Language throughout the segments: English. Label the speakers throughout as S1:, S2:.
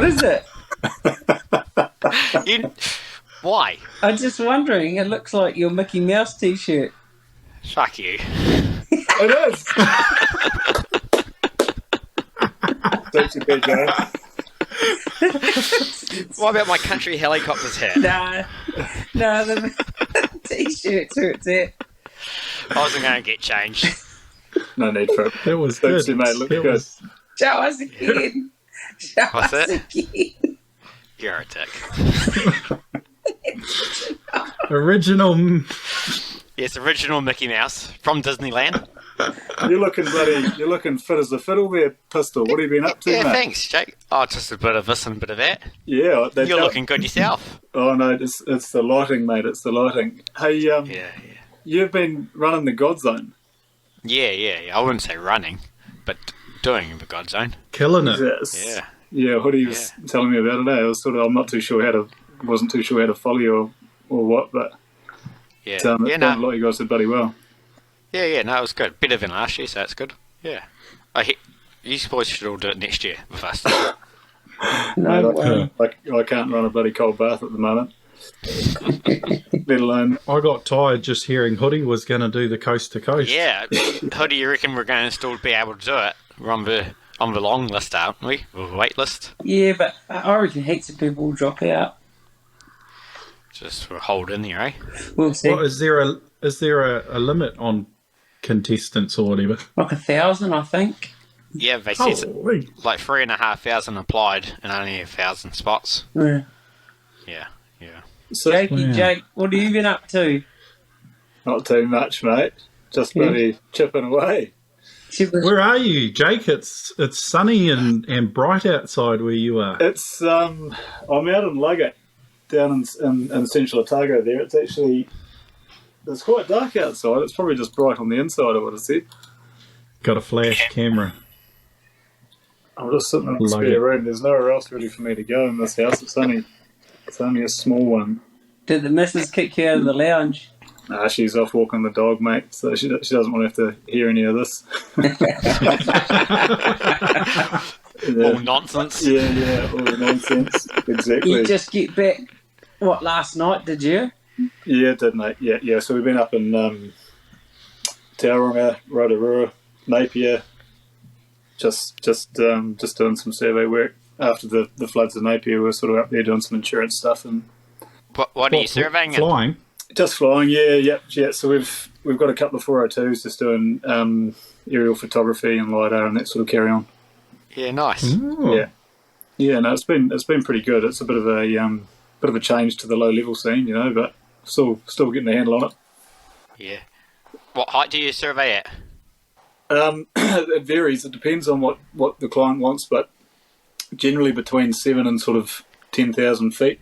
S1: What is it?
S2: Why?
S1: I'm just wondering. It looks like your Mickey Mouse T-shirt.
S2: Fuck you.
S3: It is. Don't you be, Joe?
S2: What about my country helicopters hat?
S1: No, the T-shirt suits it.
S2: I wasn't going to get changed.
S3: No need for it.
S4: It was good.
S3: Suits you, mate. Look good.
S1: Show us again. Show
S2: What's
S1: us
S2: that?
S1: again.
S2: You're a dick.
S4: Original.
S2: Yes, original Mickey Mouse from Disneyland.
S3: You're looking fit as a fiddle there, Pistol. What have you been up to,
S2: Yeah,
S3: mate?
S2: thanks, Jake. Oh, just a bit of this and a bit of that.
S3: Yeah.
S2: You're looking good yourself.
S3: Oh, no, it's the lighting, mate. It's the lighting. Hey,
S2: Yeah.
S3: you've been running the God Zone.
S2: Yeah. I wouldn't say running, but doing the God Zone.
S4: Killing it.
S3: Yes.
S2: Yeah.
S3: Yeah, Hoodie was telling me about it. I'm not too sure wasn't too sure how to follow you or what, but
S2: Yeah.
S3: it sounded like you guys did bloody well.
S2: Yeah, no, it was good. Better than last year, so that's good. Yeah. You boys should all do it next year with us.
S1: No way.
S3: I can't run a bloody cold bath at the moment. Let alone...
S4: I got tired just hearing Hoodie was going to do the coast to coast.
S2: Yeah. Who do you reckon we're going to still be able to do it? We're on the long list, aren't we? Or the wait list.
S1: Yeah, but I reckon heaps of people will drop out.
S2: Just for a hold in there, eh?
S1: We'll see.
S4: What, is there a limit on contestants or whatever?
S1: Like 1,000, I think.
S2: Yeah, they said
S4: Holy.
S2: like 3,500 applied and only 1,000 spots.
S1: Yeah.
S2: Yeah.
S3: So,
S1: Jake, what have you been up to?
S3: not too much, mate. Just bloody chipping away.
S4: Where are you, Jake? It's sunny and bright outside where you are.
S3: It's I'm out in Luggett, down in Central Otago there. It's quite dark outside. It's probably just bright on the inside, I would have said.
S4: Got a flash camera.
S3: I'm just sitting in a spare room. There's nowhere else really for me to go in this house. It's only a small one.
S1: Did the missus kick you out of the lounge?
S3: Nah, she's off walking the dog, mate, so she doesn't want to have to hear any of this.
S2: All nonsense.
S3: Yeah, all the nonsense. Exactly.
S1: You just get back, last night, did you?
S3: Yeah, did, mate. Yeah. So we've been up in Tauranga, Rotorua, Napier, just doing some survey work. After the floods in Napier, we were sort of up there doing some insurance stuff and...
S2: What are you surveying?
S4: Flying?
S3: Just flying, yeah. So we've got a couple of 402s just doing aerial photography and LiDAR and that sort of carry on.
S2: Yeah, nice.
S4: Ooh.
S3: Yeah. No, it's been pretty good. It's a bit of a change to the low level scene, but still getting the handle on it.
S2: Yeah. What height do you survey at?
S3: It varies. It depends on what the client wants, but generally between 7 and sort of 10,000 feet.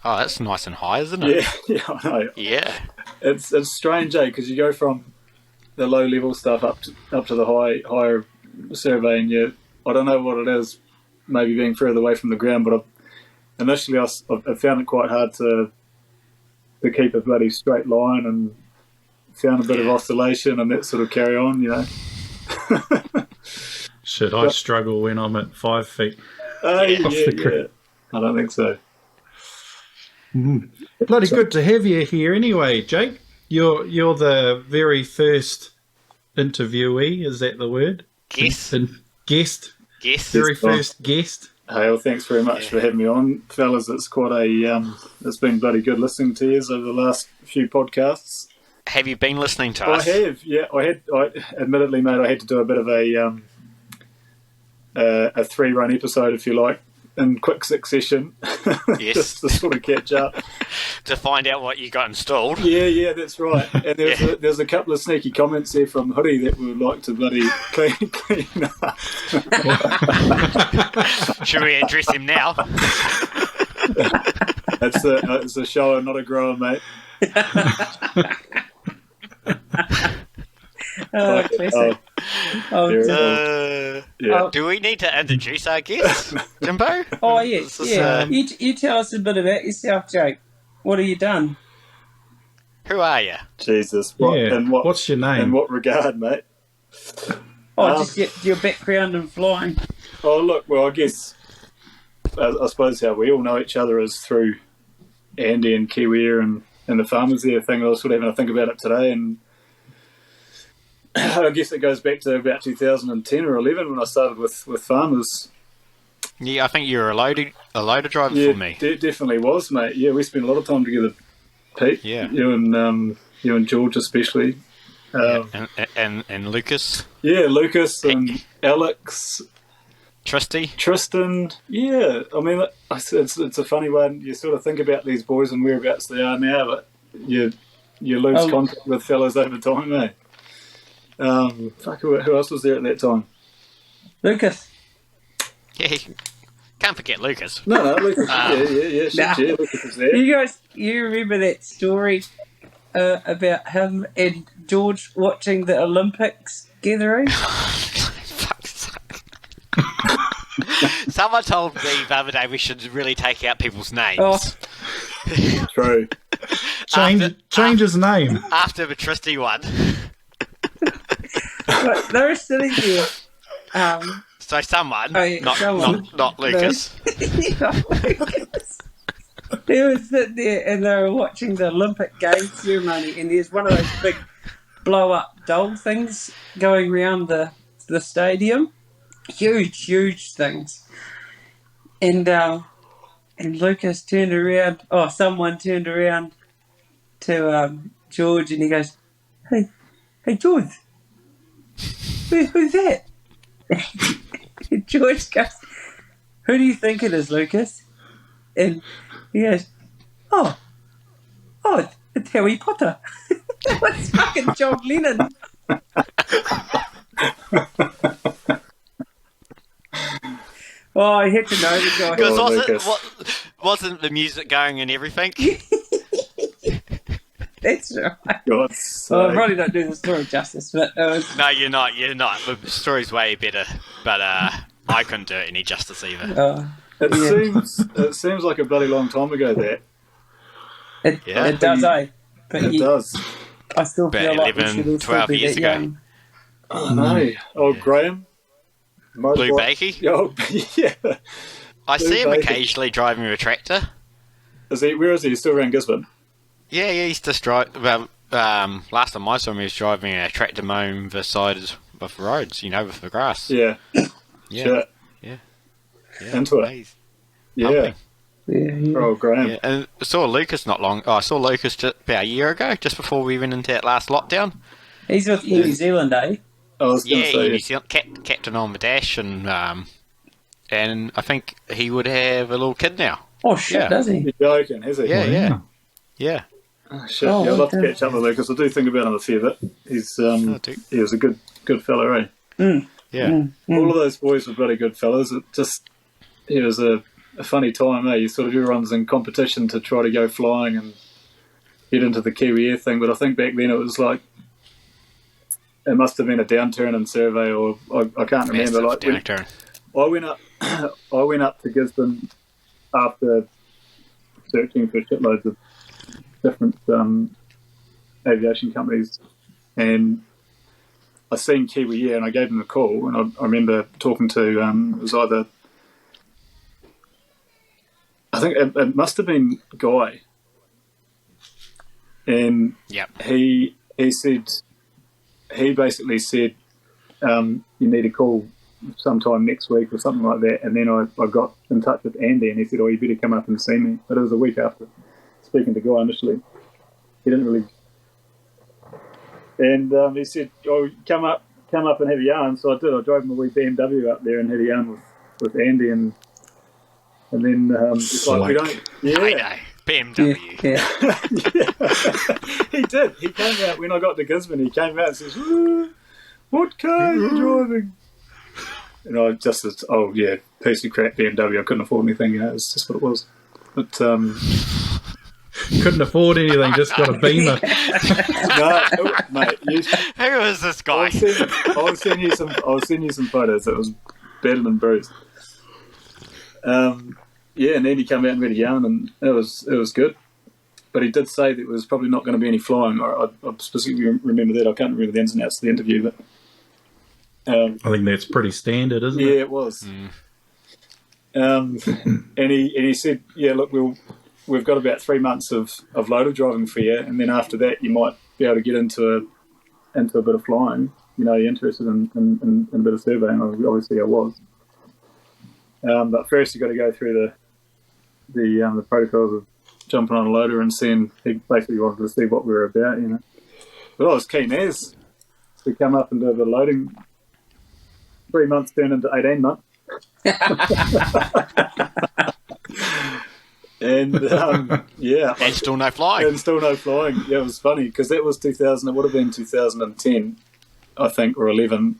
S2: Oh, that's nice and high, isn't it?
S3: Yeah, I know.
S2: Yeah.
S3: It's strange, because you go from the low level stuff up to the higher survey, and I don't know what it is, maybe being further away from the ground, but initially I found it quite hard to keep a bloody straight line, and found a bit of oscillation and that sort of carry on,
S4: Shit, I struggle when I'm at 5 feet.
S3: Yeah. I don't think so.
S4: Bloody good to have you here anyway, Jake. You're the very first interviewee, is that the word?
S2: Guest.
S4: Guest.
S2: Very
S4: first guest.
S3: Hey, well, thanks very much for having me on, fellas. It's quite it's been bloody good listening to you over the last few podcasts.
S2: Have you been listening to us?
S3: I have, yeah. Admittedly, mate, I had to do a bit of a 3-run episode, if you like, in quick succession.
S2: Yes.
S3: Just to sort of catch up.
S2: To find out what you got installed.
S3: Yeah, that's right. And there's a couple of sneaky comments there from Hoodie that we would like to bloody clean up.
S2: Should we address him now?
S3: It's a shower, not a grower, mate.
S1: Classic.
S2: Do we need to introduce our guest, Jimbo?
S1: Oh, yes. Yeah. You tell us a bit about yourself, Jake. What have you done?
S2: Who are you?
S3: Jesus.
S4: What's your name?
S3: In what regard, mate?
S1: Oh, just your background in flying.
S3: Oh, look, well, I guess I suppose how we all know each other is through Andy and Kiwi Air and the Farmers There thing. I was sort of having to think about it today, and I guess it goes back to about 2010 or 11 when I started with Farmers.
S2: Yeah, I think you were a loader driver
S3: Yeah,
S2: for me.
S3: Definitely was, mate. Yeah, we spent a lot of time together, Pete.
S2: Yeah.
S3: You and George especially.
S2: And Lucas.
S3: Yeah, Lucas and Alex.
S2: Tristan.
S3: Yeah, I mean, it's a funny one. You sort of think about these boys and whereabouts they are now, but you lose contact with fellas over time, eh? Who else was there at that time?
S1: Lucas.
S2: Yeah, can't forget Lucas.
S3: No, Lucas. Yeah, Lucas was there.
S1: You remember that story about him and George watching the Olympics gathering?
S2: Someone told me the other day we should really take out people's names.
S1: Oh.
S3: True.
S4: Change his name.
S2: After the Tristy one.
S1: But they were sitting there.
S2: So someone,
S1: someone.
S2: not Lucas.
S1: They were sitting there and they were watching the Olympic Games ceremony, and there's one of those big blow-up doll things going around the stadium. Huge things. And Lucas turned around, someone turned around to George, and he goes, Hey George, who's that? And George goes, who do you think it is, Lucas? And he goes, oh, it's Harry Potter. That was fucking John Lennon. Oh, I had to know the guy.
S2: Because wasn't the music going and everything?
S1: That's right.
S3: I
S1: probably not doing the story justice, but it was...
S2: No, you're not. The story's way better, but I couldn't do it any justice either.
S3: It seems like a bloody long time ago, that.
S1: It does, eh? But
S3: it does.
S1: I still feel like
S2: 11,
S1: we should
S2: 12 years ago.
S1: young.
S3: Oh, no. Oh, yeah. Graham?
S2: Blue Bakey?
S3: Oh, yeah.
S2: I see him occasionally driving a tractor.
S3: Where is he? He's still around Gisborne?
S2: Yeah, he's just driving. Well, last time I saw him, he was driving a tractor mowing the sides of the roads, with the grass.
S3: Yeah.
S2: Yeah.
S3: Sure.
S2: Yeah.
S3: Into it.
S2: Yeah.
S1: Yeah.
S3: Oh, Graham.
S2: Yeah. And I saw Lucas I saw Lucas just about a year ago, just before we went into that last lockdown.
S1: He's with New Zealand, eh?
S3: I was going to say,
S2: New Zealand, captain on the dash, and I think he would have a little kid now.
S1: Oh shit, does he?
S3: You're joking, has he?
S2: Yeah.
S3: Oh, shit. I'd love to catch up with Lucas. I do think about him a fair bit. He was a good fella, eh?
S1: Mm.
S2: Yeah.
S3: All of those boys were bloody good fellas. It was a funny time, eh? Everyone's in competition to try to go flying and get into the Kiwi Air thing, but I think back then it was like, it must have been a downturn in survey, or I can't remember. Like
S2: downturn.
S3: I went up to Gisborne after searching for shitloads of different aviation companies, and I seen Kiwi Air, and I gave them a call, and I remember talking to it was either, I think it must have been Guy, and he basically said, you need to call sometime next week or something like that. And then I got in touch with Andy, and he said, you better come up and see me. But it was a week after speaking to Guy initially. He didn't really... And he said, come up and have a yarn. So I did. I drove my wee BMW up there and had a yarn with Andy, and then it's like, we don't... Yeah.
S2: I know. BMW.
S3: Yeah. He did. He came out when I got to Gisborne. He came out and says, "What car are you driving?" And I just said, piece of crap BMW. I couldn't afford anything. It's just what it was. But
S4: couldn't afford anything. Just got a Beamer.
S3: No, mate.
S2: Who is this guy?
S3: I'll send you some photos. It was battered and bruised. Yeah, and then he came out and read a yarn, and it was good. But he did say that there was probably not going to be any flying. I specifically remember that. I can't remember the ins and outs of the interview, but
S4: I think that's pretty standard, isn't it?
S3: Yeah, it was. And he said, yeah, look, we've got about 3 months of loader driving for you, and then after that you might be able to get into a bit of flying. You know, you're interested in a bit of surveying. Obviously I was. But first you've got to go through the protocols of jumping on a loader and seeing. He basically wanted to see what we were about, you know. But I was keen as to come up and do a bit of loading. 3 months turned into 18 months. And yeah,
S2: And still no flying.
S3: and still no flying. Yeah, it was funny because that was 2000. It would have been 2010, I think, or 11.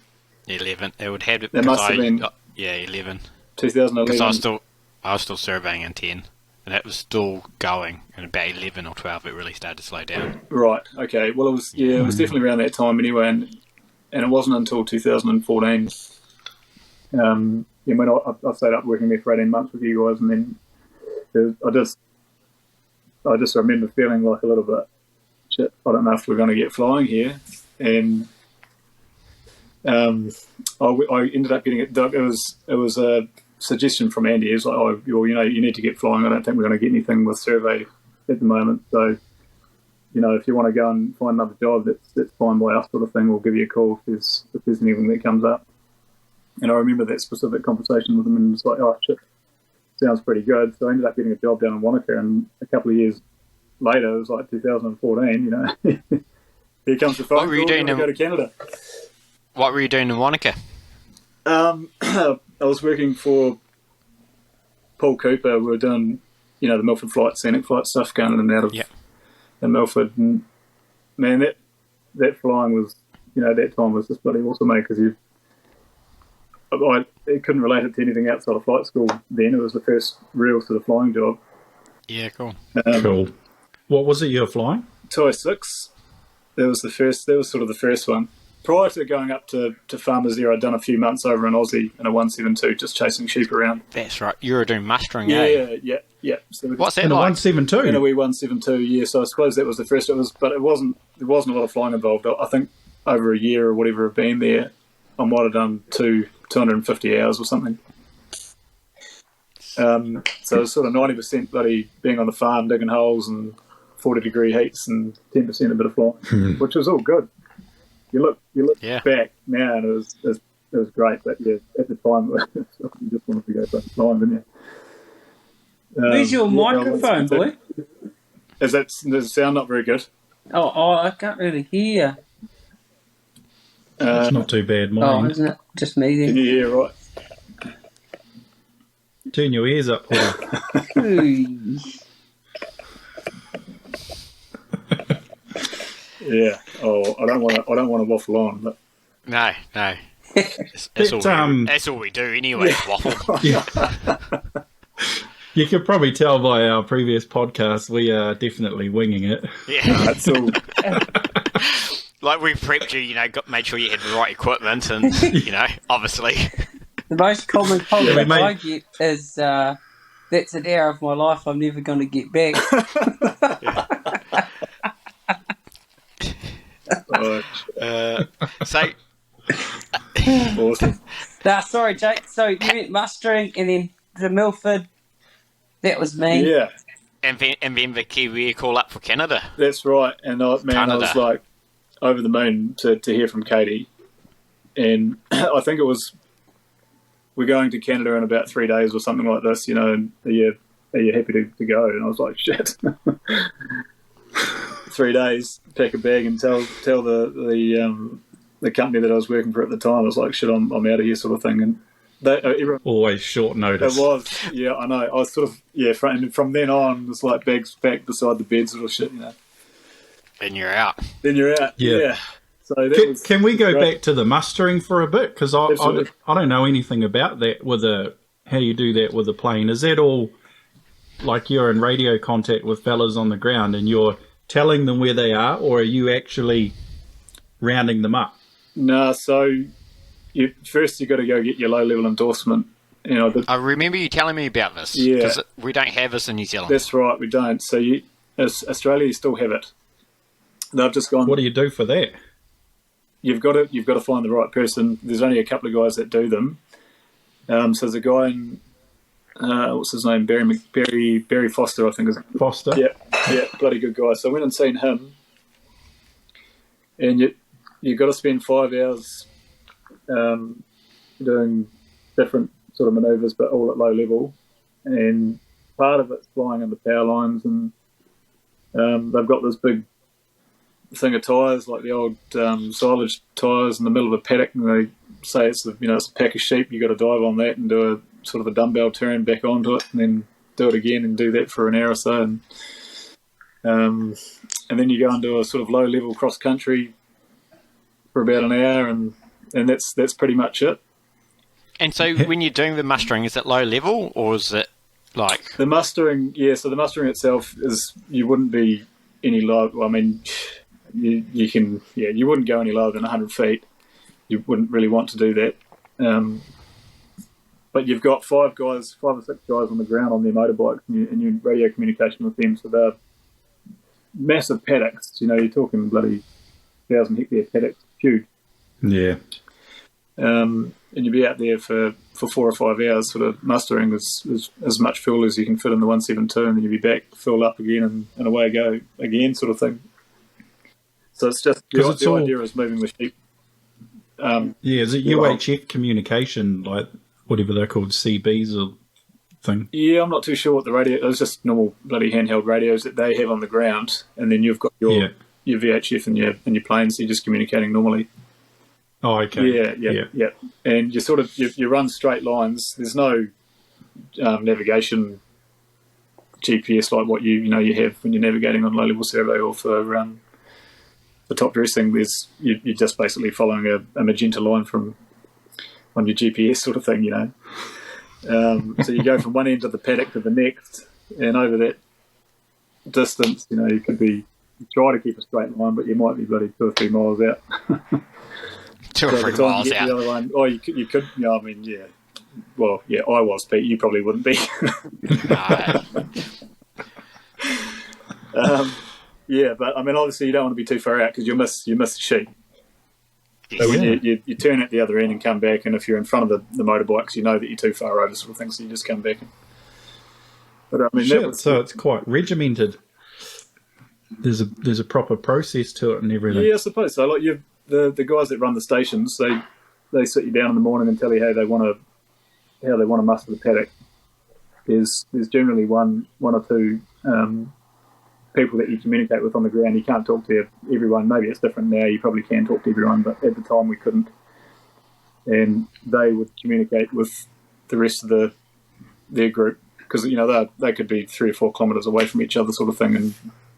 S2: 11. It would have.
S3: It must have been
S2: 11.
S3: 2011.
S2: Because I was still surveying in 10, and it was still going. And about 11 or 12, it really started to slow down.
S3: Right. Okay. Well, it was definitely around that time anyway, and it wasn't until 2014. When I stayed up working there for 18 months with you guys, and then I just remember feeling like a little bit, shit, I don't know if we're going to get flying here, and I ended up getting it. It was a suggestion from Andy. He was like, "Oh, you need to get flying. I don't think we're going to get anything with survey at the moment. So, you know, if you want to go and find another job, that's fine by us, sort of thing. We'll give you a call if there's anything that comes up." And I remember that specific conversation with him, and it's like, "Oh shit, sounds pretty good." So I ended up getting a job down in Wanaka, and a couple of years later, it was like 2014. You know, here comes the phone
S2: What were you
S3: call,
S2: doing
S3: to go to Canada.
S2: What were you doing in Wanaka?
S3: I was working for Paul Cooper. We were doing, you know, the Milford flight, scenic flight stuff, going in and out of in Milford. And man, that flying was, you know, that time was just bloody awesome, mate. Because I couldn't relate it to anything outside of flight school. Then it was the first real sort of flying job.
S2: Yeah, cool.
S4: Cool. What was it you were flying?
S3: 206. That was sort of the first one. Prior to going up to Farmers there, I'd done a few months over in Aussie in a 172, just chasing sheep around.
S2: That's right. You were doing mustering, eh?
S3: Yeah. So
S2: What's that
S4: In a
S2: like?
S4: 172?
S3: in a wee 172, yeah. So I suppose that was the first. But there wasn't a lot of flying involved. I think over a year or whatever I've been there, I might have done 250 hours or something. So it was sort of 90% bloody being on the farm, digging holes and 40-degree heats, and 10% a bit of flying, which was all good. You look back now, and it was great. But yeah, at the time, you just wanted to go for flying, didn't you?
S1: Where's your microphone, boy?
S3: Does the sound not very good?
S1: Oh, I can't really hear.
S4: It's not too bad, mine.
S1: Isn't it just me
S3: Can
S1: then?
S3: you hear right?
S4: Turn your ears up, Paul.
S1: Ooh.
S3: Yeah. Oh, I don't want to waffle on, but
S2: No. That's all we do anyway, waffle.
S4: Yeah. You could probably tell by our previous podcast, we are definitely winging it.
S2: Yeah.
S3: that's all.
S2: Like we prepped you, made sure you had the right equipment and, obviously.
S1: The most common comment
S4: mate.
S1: I get is, that's an hour of my life I'm never going to get back.
S2: So,
S3: Awesome.
S1: Sorry, Jake. So you went mustering and then to Milford. That was me.
S3: Yeah,
S2: and then the Kiwi call up for Canada.
S3: that's right. And I
S2: Canada.
S3: was like over the moon to hear from Katie, and I think it was we're going to Canada in about 3 days or something like this. And are you happy to go? And I was like, shit. 3 days, pack a bag, and tell the company that I was working for at the time. I was like, shit, I'm out of here, sort of thing. And everyone,
S4: Always short notice.
S3: it was, yeah, I know. I was sort of, from then on, it was like bags packed beside the bed, sort of shit,
S2: And you're out.
S3: Then you're out,
S4: Yeah.
S3: So that
S4: Can we go
S3: great.
S4: back to the mustering for a bit? Because I
S3: Absolutely.
S4: don't know anything about that how you do that with a plane. Is that all like you're in radio contact with fellas on the ground and you're telling them where they are, or are you actually rounding them up?
S3: No, so first you got to go get your low-level endorsement.
S2: I remember you telling me about this.
S3: Yeah.
S2: Because we don't have this in New Zealand.
S3: That's right, we don't. So Australia, you still have it. They've just gone.
S4: What do you do for that?
S3: You've got to find the right person. There's only a couple of guys that do them. So there's a guy in what's his name? Barry Foster, I think is.
S4: Foster.
S3: Yeah, bloody good guy. So I went and seen him, and you got to spend 5 hours doing different sort of manoeuvres, but all at low level. And part of it's flying under power lines, and they've got this big thing of tyres, like the old silage tyres in the middle of a paddock, and they say it's a pack of sheep. You got to dive on that and do a sort of a dumbbell turn back onto it, and then do it again and do that for an hour or so, and then you go and do a sort of low level cross country for about an hour, and that's pretty much it.
S2: And so when you're doing the mustering, is it low level or is it like
S3: the mustering? Yeah, so the mustering itself is you wouldn't be any lower. Well, I mean, you can you wouldn't go any lower than 100 feet. You wouldn't really want to do that. But you've got 5 or 6 guys on the ground on their motorbikes, and you're in radio communication with them. So they're massive paddocks. You're talking bloody 1,000 hectare paddocks, huge.
S4: Yeah.
S3: And you'd be out there for 4 or 5 hours, sort of mustering as much fuel as you can fit in the 172, and then you'd be back, fill up again, and away I go again, sort of thing. So it's just the idea is moving the sheep.
S4: Is it UHF communication, like whatever they're called, CBs or thing?
S3: Yeah, I'm not too sure what the radio. It was just normal bloody handheld radios that they have on the ground, and then you've got your VHF and your planes. So you're just communicating normally.
S4: Oh, okay.
S3: Yeah. And you run straight lines. There's no navigation GPS like what you have when you're navigating on low level survey or for top dressing. You're just basically following a magenta line on your GPS sort of thing, So you go from one end of the paddock to the next, and over that distance, you could be try to keep a straight line, but you might be bloody 2 or 3 miles out.
S2: 2 or 3 miles out.
S3: The other one, you could. I mean, yeah. Well, yeah, I was, Pete. You probably wouldn't be. Yeah, but I mean, obviously, you don't want to be too far out because you miss the sheep. So when you turn at the other end and come back, and if you're in front of the motorbikes, you know that you're too far over, sort of thing. So you just come back. But I mean,
S4: so it's quite regimented. There's a proper process to it and everything.
S3: Yeah, I suppose so. Like the guys that run the stations, they sit you down in the morning and tell you how they want to muster the paddock. There's generally one or two people that you communicate with on the ground. You can't talk to everyone. Maybe it's different now. You probably can talk to everyone, but at the time we couldn't. And they would communicate with the rest of their group because they could be 3 or 4 kilometres away from each other, sort of thing, and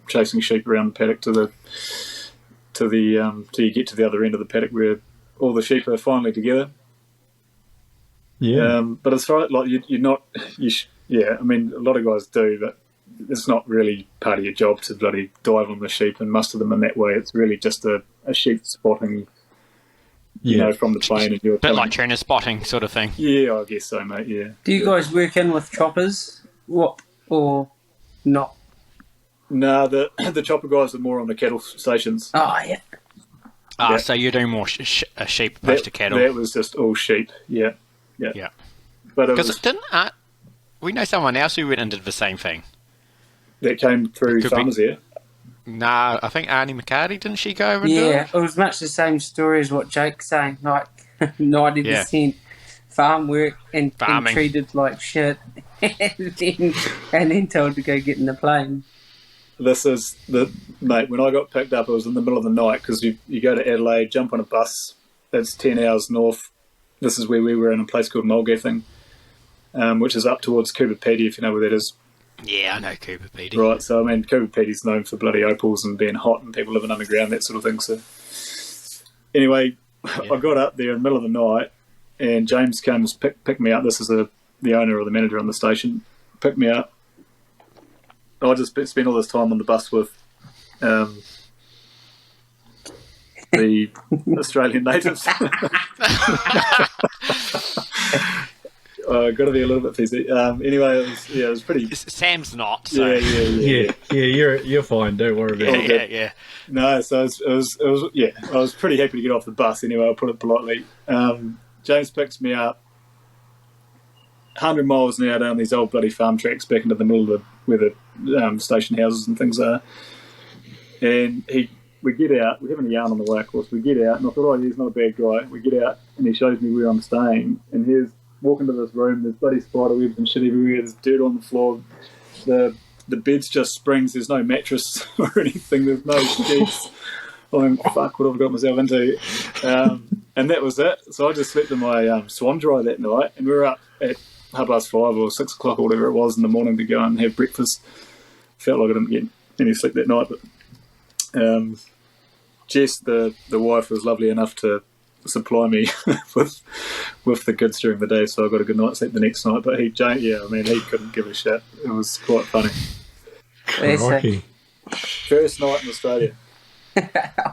S3: chasing sheep around the paddock till you get to the other end of the paddock where all the sheep are finally together.
S4: Yeah.
S3: But as far as like you're not, I mean, a lot of guys do, but it's not really part of your job to bloody dive on the sheep and muster them in that way. It's really just a sheep spotting, from the plane. And you're
S2: a bit like trainer spotting sort of thing.
S3: Yeah, I guess so, mate, yeah.
S1: Do you guys work in with choppers? Or not?
S3: No, the chopper guys are more on the cattle stations.
S1: Oh, yeah.
S2: So you're doing more sheep opposed to cattle.
S3: That was just all sheep, yeah. But
S2: because we know someone else who went and did the same thing.
S3: That came through farmers here.
S2: Nah, I think Arnie McCarty, didn't she go over and do it?
S1: Yeah, it was much the same story as what Jake's saying, like 90% farm work and treated like shit, and then told to go get in the plane.
S3: This is mate. When I got picked up, it was in the middle of the night because you go to Adelaide, jump on a bus. It's 10 hours north. This is where we were in a place called Mulgathing, which is up towards Cooper Pedy, if you know where that is.
S2: Yeah, I know Cooper Pedy.
S3: Right, so I mean, Cooper Pedy's known for bloody opals and being hot and people living underground, that sort of thing. So anyway, I got up there in the middle of the night, and James comes pick me up. This is the owner or the manager on the station. Picked me up. I just spent all this time on the bus with the Australian natives. Got to be a little bit fizzy. Anyway, it was pretty.
S2: Sam's not. So.
S4: Yeah. You're fine. Don't worry about it.
S2: Yeah.
S3: No, so it was. I was pretty happy to get off the bus. Anyway, I'll put it politely. James picks me up, 100 miles an hour down these old bloody farm tracks back into the middle of where the station houses and things are. And we get out, we're having a yarn on the way, of course. We get out, and I thought, he's not a bad guy. We get out, and he shows me where I'm staying. And here's walking to this room, there's bloody spider webs and shit everywhere, there's dirt on the floor. The bed's just springs, there's no mattress or anything, there's no sheets. I'm fuck, what have I got myself into? And that was it. So I just slept in my swan dry that night, and we were up at 5:30 or 6 o'clock or whatever it was in the morning to go and have breakfast. Felt like I didn't get any sleep that night, but Jess, the wife, was lovely enough to supply me with the goods during the day, so I got a good night's sleep the next night. But he couldn't give a shit. It was quite funny.
S4: Crikey.
S3: First night in Australia.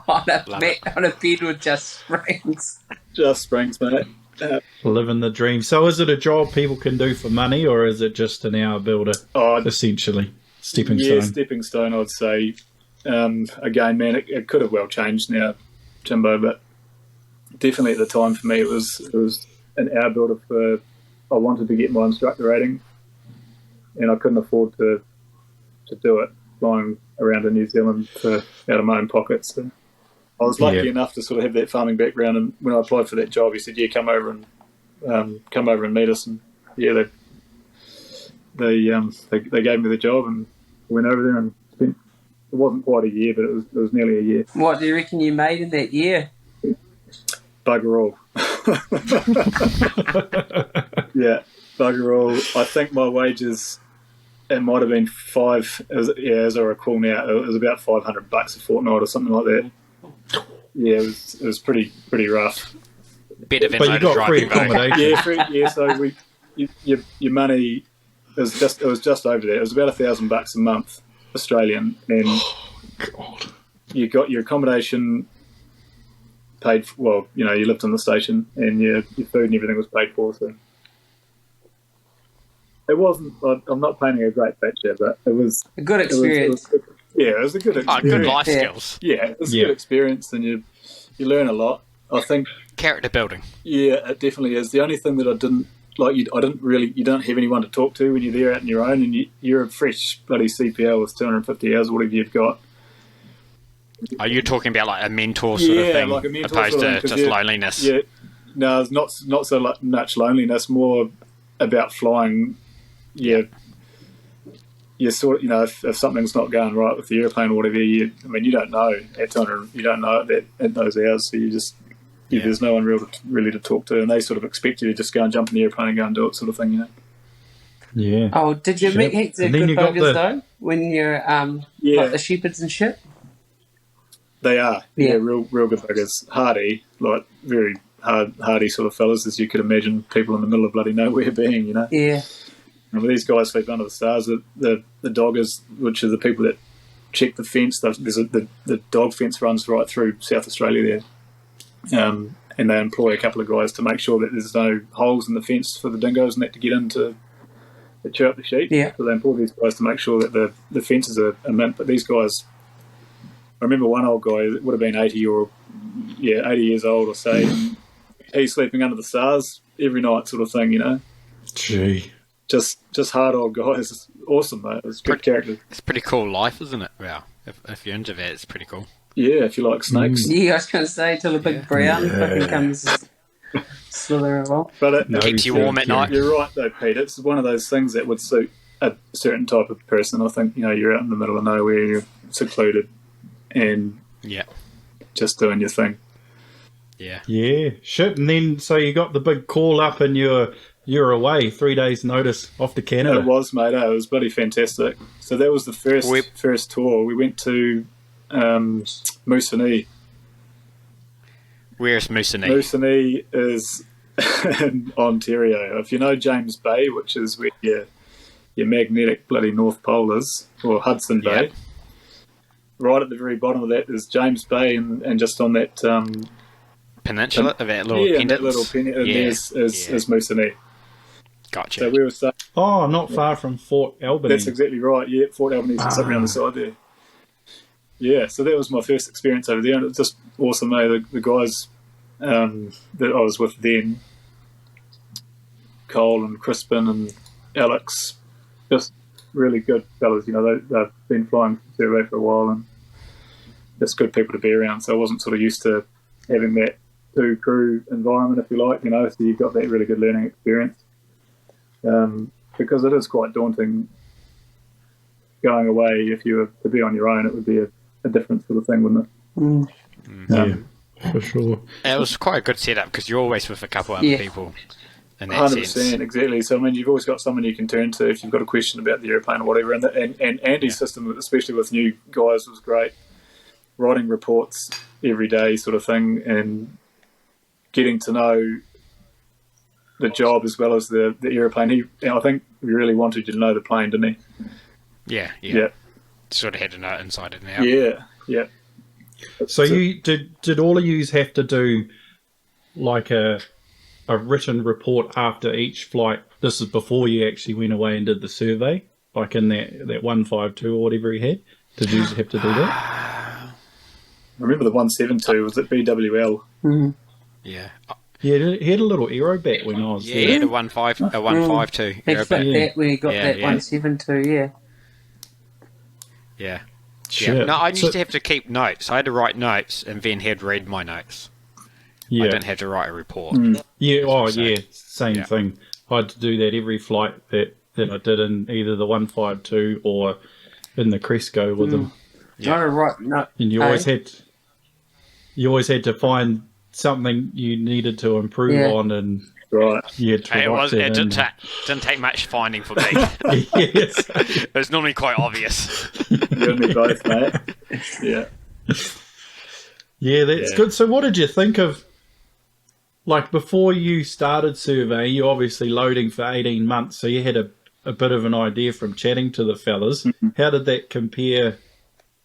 S1: on a bed with just springs.
S3: Just springs, mate.
S4: Living the dream. So is it a job people can do for money, or is it just an hour builder, essentially? Stepping stone?
S3: Yeah, stepping stone, I'd say. Again, man, it could have well changed now, Jimbo, but definitely at the time for me it was an hour builder I wanted to get my instructor rating, and I couldn't afford to do it flying around in New Zealand out of my own pockets. So I was lucky enough to sort of have that farming background, and when I applied for that job, he said, "Yeah, come over and meet us." And yeah, they gave me the job, and went over there and spent. It wasn't quite a year, but it was nearly a year.
S1: What do you reckon you made in that year?
S3: Bugger all. Yeah, bugger all. I think my wages, it might have been as I recall now, it was about $500 a fortnight or something like that. Yeah, it was pretty rough.
S2: Bit of
S4: but you got free accommodation.
S3: Yeah. So your money it was just over there. It was about $1,000 a month Australian, and you got your accommodation paid for. Well, you lived on the station, and your food and everything was paid for. So it wasn't. I'm not painting a great picture, but it was
S1: a good experience.
S3: It was a good experience.
S2: Good life skills.
S3: Yeah, it was a good experience, and you learn a lot. I think
S2: Character building.
S3: Yeah, it definitely is. The only thing that I didn't like, you don't have anyone to talk to when you're there out on your own, and you're a fresh bloody CPL with 250 hours, whatever you've got.
S2: Are you talking about like a mentor sort of thing,
S3: like a mentor
S2: opposed
S3: sort of
S2: to
S3: thing,
S2: just loneliness?
S3: Yeah, no, it's not so much loneliness, more about flying. Yeah, you sort of, if something's not going right with the airplane or whatever, you don't know at 200, you don't know at those hours, so you just. Yeah, there's no one really to talk to, and they sort of expect you to just go and jump in the airplane and go and do it, sort of thing,
S4: Yeah.
S1: Oh, did you meet heaps of good buggers though when you're like the shepherds and shit?
S3: They are, real good buggers, hardy, like very hardy sort of fellas, as you could imagine people in the middle of bloody nowhere being,
S1: Yeah.
S3: And these guys sleep under the stars. The doggers, which are the people that check the fence, the dog fence runs right through South Australia there. And they employ a couple of guys to make sure that there's no holes in the fence for the dingoes and that to get in to chew up the sheep.
S1: Yeah.
S3: So they employ these guys to make sure that the fences are mint. But these guys, I remember one old guy that would have been 80 years old or so. He's sleeping under the stars every night, sort of thing,
S4: Gee.
S3: Just hard old guys. It's awesome, mate. It's good character.
S2: It's a pretty cool life, isn't it? Wow. If you're into that, it's pretty cool.
S3: Yeah, if you like snakes.
S1: Yeah, I was going to say, till the big brown fucking comes slithering along.
S3: But it
S2: keeps you warm at night.
S3: You're right, though, Pete. It's one of those things that would suit a certain type of person. I think, you're out in the middle of nowhere, you're secluded, and just doing your thing.
S2: Yeah.
S4: Yeah, shit. And then, so you got the big call up and you're away, 3 days notice off to Canada.
S3: It was, mate. It was bloody fantastic. So that was the first tour. We went to Moosonee.
S2: Where's Moosonee?
S3: Moosonee is in Ontario. If you know James Bay, which is where your magnetic bloody North Pole is, or Hudson Bay, right at the very bottom of that is James Bay, and just on that
S2: peninsula, that little
S3: pendant. That little pendant is Moosonee.
S2: Gotcha.
S3: So we were saying,
S4: not far from Fort Albany.
S3: That's exactly right. Yeah, Fort Albany is just up around the side there. Yeah, so that was my first experience over there, and it was just awesome. The guys that I was with then, Cole and Crispin and Alex, just really good fellas. They've been flying survey for a while, and just good people to be around. So I wasn't sort of used to having that two-crew environment, if you like, so you've got that really good learning experience. Because it is quite daunting going away. If you were to be on your own, it would be a different sort of thing, wouldn't it?
S4: Yeah, for sure.
S2: It was quite a good setup because you're always with a couple of other people. In that
S3: 100%,
S2: sense.
S3: exactly. So, I mean, you've always got someone you can turn to if you've got a question about the airplane or whatever. And Andy's system, especially with new guys, was great. Writing reports every day sort of thing, and getting to know the job as well as the airplane. I think he really wanted you to know the plane, didn't he?
S2: Yeah. Sort of had to know it inside and out.
S3: Yeah.
S4: So you did all of you have to do like a written report after each flight? This is before you actually went away and did the survey, like in that 152 or whatever he had. Did you have to do that?
S3: I remember the 172 was at BWL.
S1: Mm.
S2: Yeah.
S4: Yeah, he had a little aerobat when I was there.
S2: Yeah, he had a 152.
S1: He flipped that when he got that 172,
S2: Yeah.
S4: Shit.
S2: No, I used to have to keep notes. I had to write notes and then had to read my notes.
S4: Yeah.
S2: I didn't have to write a report.
S4: Same thing. I had to do that every flight that I did in either the 152 or in the Cresco with them. And you always had to find something you needed to improve on, and you had to
S2: it didn't take much finding for me.
S4: Yes.
S2: It was normally quite obvious.
S3: You and me both, mate. Yeah.
S4: Yeah, that's good. So what did you think of, like, before you started surveying, you obviously loading for 18 months, so you had a bit of an idea from chatting to the fellas.
S3: Mm-hmm.
S4: How did that compare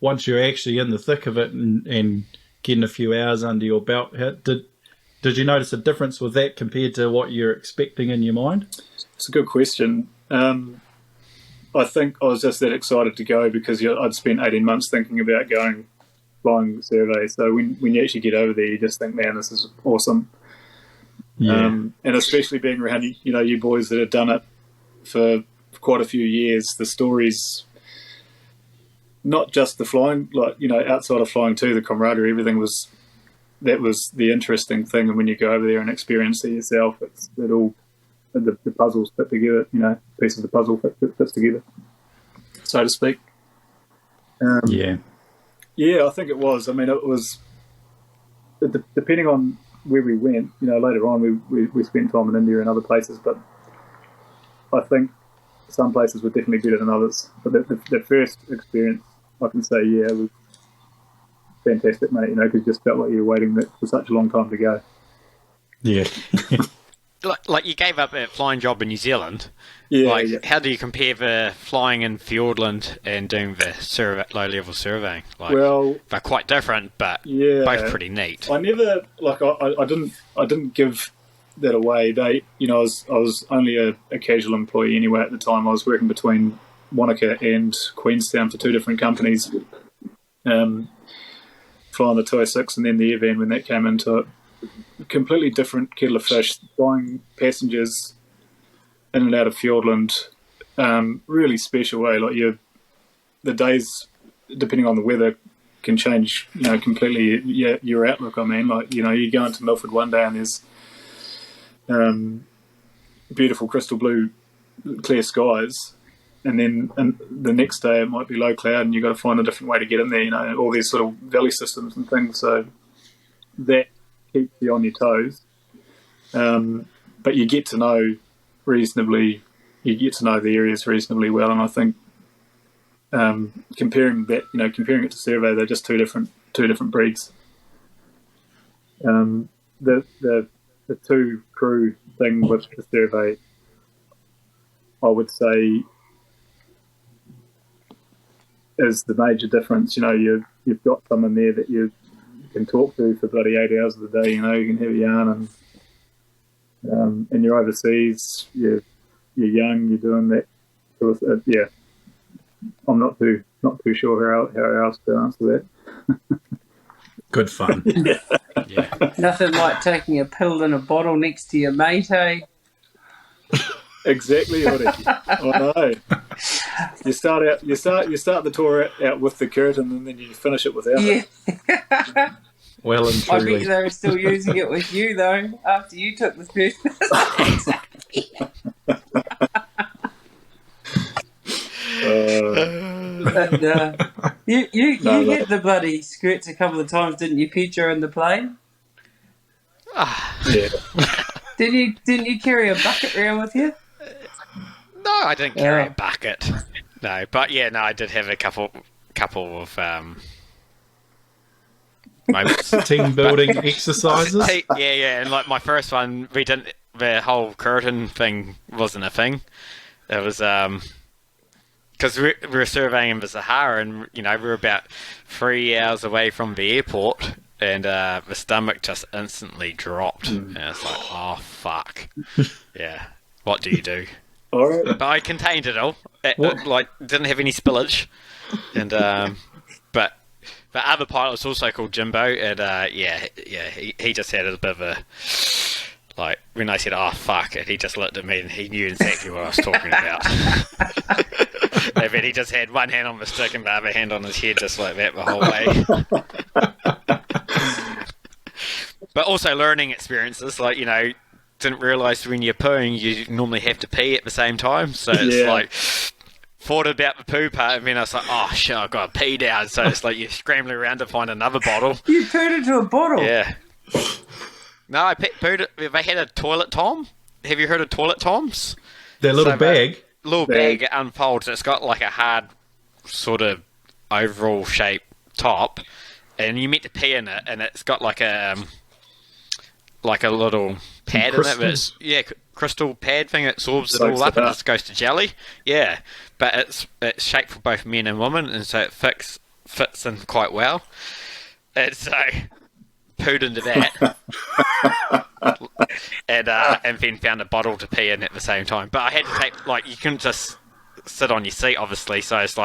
S4: once you're actually in the thick of it and getting a few hours under your belt? Did you notice a difference with that compared to what you're expecting in your mind?
S3: It's a good question. I think I was just that excited to go because I'd spent 18 months thinking about flying survey. So when you actually get over there, you just think, man, this is awesome.
S4: Yeah.
S3: And especially being around, you boys that have done it for quite a few years, the stories, not just the flying, outside of flying too, the camaraderie, everything that was the interesting thing. And when you go over there and experience it yourself, the puzzles fit together, pieces of the puzzle fits together, so to speak. Yeah, I think it was. I mean, it was, depending on where we went, later on we spent time in India and other places, but I think some places were definitely better than others. But the first experience, I can say, was fantastic, mate, because you just felt like you were waiting for such a long time to go.
S4: Yeah.
S2: Like you gave up a flying job in New Zealand. How do you compare the flying in Fiordland and doing the low-level surveying? They're quite different, but both pretty neat.
S3: I never I didn't give that away. I was only a casual employee anyway at the time. I was working between Wanaka and Queenstown for two different companies, flying the 206 and then the Airvan when that came into it. Completely different kettle of fish, flying passengers in and out of Fiordland, really special way. Like the days, depending on the weather, can change, completely your outlook. I mean, you go into Milford one day and there's beautiful crystal blue, clear skies, and then the next day it might be low cloud, and you've got to find a different way to get in there. All these sort of valley systems and things. So that keeps you on your toes, but you get to know the areas reasonably well, and I think comparing it to survey, they're just two different breeds. The two crew thing with the survey, I would say, is the major difference. You've got someone there that you can talk to for bloody 8 hours of the day. You can have a yarn, and you're overseas. You're young. You're doing that sort of. I'm not too sure how else to answer that.
S4: Good fun.
S1: Yeah. Nothing like taking a pill in a bottle next to your mate, eh?
S3: Exactly, Hori. I know. You start the tour out with the curtain, and then you finish it without it.
S1: Yeah.
S4: Well and
S1: I bet
S4: truly.
S1: you they were still using it with you, though, after you took the first Exactly. You hit the bloody skirts a couple of times, didn't you, Pete, during the plane?
S3: Yeah.
S1: Didn't you carry a bucket around with you?
S2: No, I didn't carry a bucket. No, but yeah, no, I did have a couple of moments.
S4: Team building exercises.
S2: Yeah, and like my first one, the whole curtain thing wasn't a thing. It was because we were surveying in the Sahara, and we were about 3 hours away from the airport, and the stomach just instantly dropped, and it's like, oh fuck, yeah. What do you do?
S3: All right.
S2: But I contained it all. Didn't have any spillage, and but the other pilot was also called Jimbo, and he just had a bit of a when I said, "Oh fuck," and he just looked at me and he knew exactly what I was talking about. And then he just had one hand on the stick and the other hand on his head, just like that the whole way. But also learning experiences, didn't realise when you're pooing, you normally have to pee at the same time. So it's thought about the poo part, and then I was like, oh shit, I've got to pee down. So it's like you're scrambling around to find another bottle.
S1: You pooed into a bottle?
S2: Yeah. No, I pooed it. They had a toilet tom. Have you heard of toilet toms?
S4: Their little bag.
S2: Little bag unfolds. It's got like a hard sort of oval shape top, and you meant to pee in it, and it's got like a little pad in it. But crystal pad thing. It absorbs it all up and it just goes to jelly. Yeah, but it's shaped for both men and women, and so it fits in quite well. And so pooed into that, and then found a bottle to pee in at the same time. But I had to take you couldn't just sit on your seat, obviously. So it's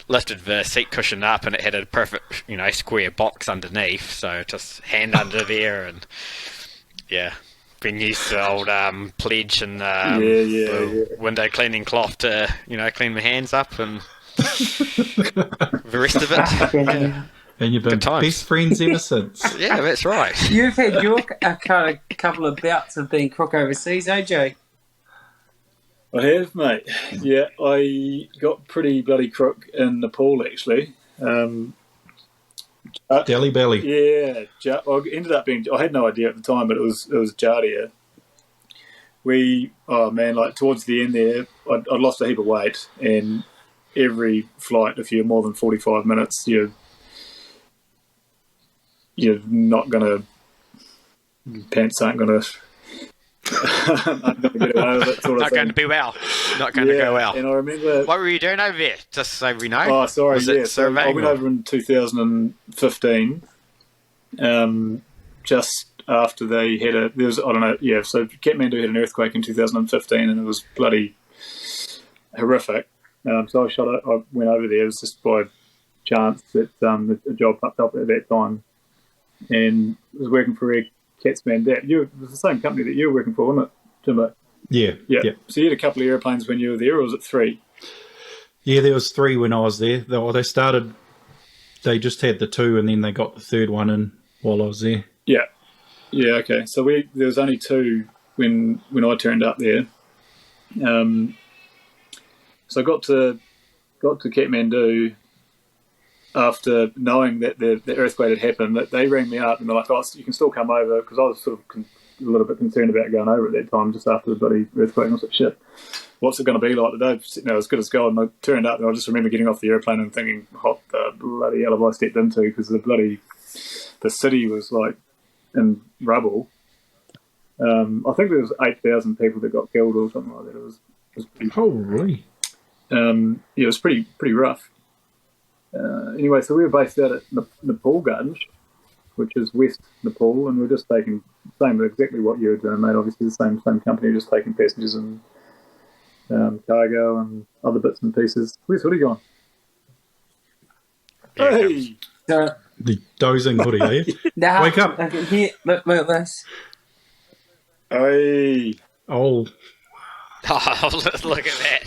S2: lifted the seat cushion up, and it had a perfect square box underneath. So just hand under there, and been used to old pledge and window cleaning cloth to clean my hands up and the rest of it.
S4: And you've been best friends ever since.
S2: Yeah, that's right.
S1: You've had your couple of bouts of being crook overseas, AJ.
S3: I have, mate. Yeah, I got pretty bloody crook in Nepal, actually.
S4: Delhi belly.
S3: Yeah, I ended up being. I had no idea at the time, but it was Jardia. Towards the end there, I'd lost a heap of weight, and every flight, if you're more than 45 minutes, you're not gonna. Pants aren't gonna. I'm going to get away with it, sort of
S2: Not
S3: thing.
S2: going to be well. Not going to go well.
S3: And I remember.
S2: What were you doing over there? Just so we know.
S3: Oh, sorry.
S2: So
S3: I went over in 2015. Just after they had so Kathmandu had an earthquake in 2015, and it was bloody horrific. So I went over there. It was just by chance that a job popped up at that time, and I was working for Kathmandu. It was the same company that you were working for, wasn't it, Jimbo?
S4: Yeah.
S3: So you had a couple of airplanes when you were there, or was it 3?
S4: Yeah, there was 3 when I was there. They started. They just had the 2, and then they got the 3rd one in while I was there.
S3: Yeah. Okay. So there was only 2 when I turned up there. So I got to Kathmandu after knowing that the earthquake had happened. That they rang me up and they're like, "Oh, you can still come over," because I was sort of a little bit concerned about going over at that time, just after the bloody earthquake. And I was like, "Shit, what's it going to be like today?" As good as gold. And I turned up, and I just remember getting off the airplane and thinking, "What the bloody hell have I stepped into?" Because the city was like in rubble. I think there was 8,000 people that got killed or something like that. It was pretty.
S4: Holy.
S3: It was pretty rough. Anyway, so we were based out at Nepal Ganj, which is West Nepal, and we were just taking exactly what you were doing, mate. Obviously, the same company, just taking passengers and cargo and other bits and pieces. Where's Hoodie gone? Hey,
S4: the dozing Hoodie, are you?
S1: Nah,
S4: Wake up!
S1: Here, look at this.
S3: Hey.
S4: Oh,
S2: Oh, look at that.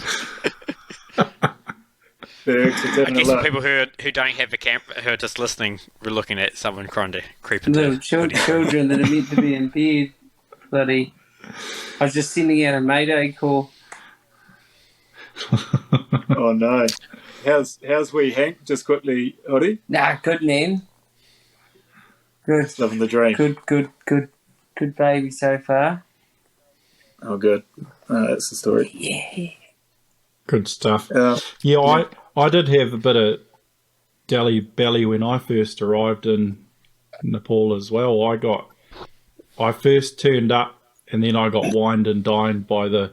S3: I
S2: guess for people who don't have a camera, who are just listening, we're looking at someone trying to creep into
S1: little children that are meant to be in bed. Bloody. I was just sending out a Mayday call.
S3: Oh no. How's wee Hank? Just quickly, Hoddy?
S1: Nah, good man. Good.
S3: Loving the dream.
S1: Good baby so far.
S3: Oh, good. That's the story.
S1: Yeah.
S4: Good stuff. I did have a bit of deli belly when I first arrived in Nepal as well. I first turned up and then I got wined and dined by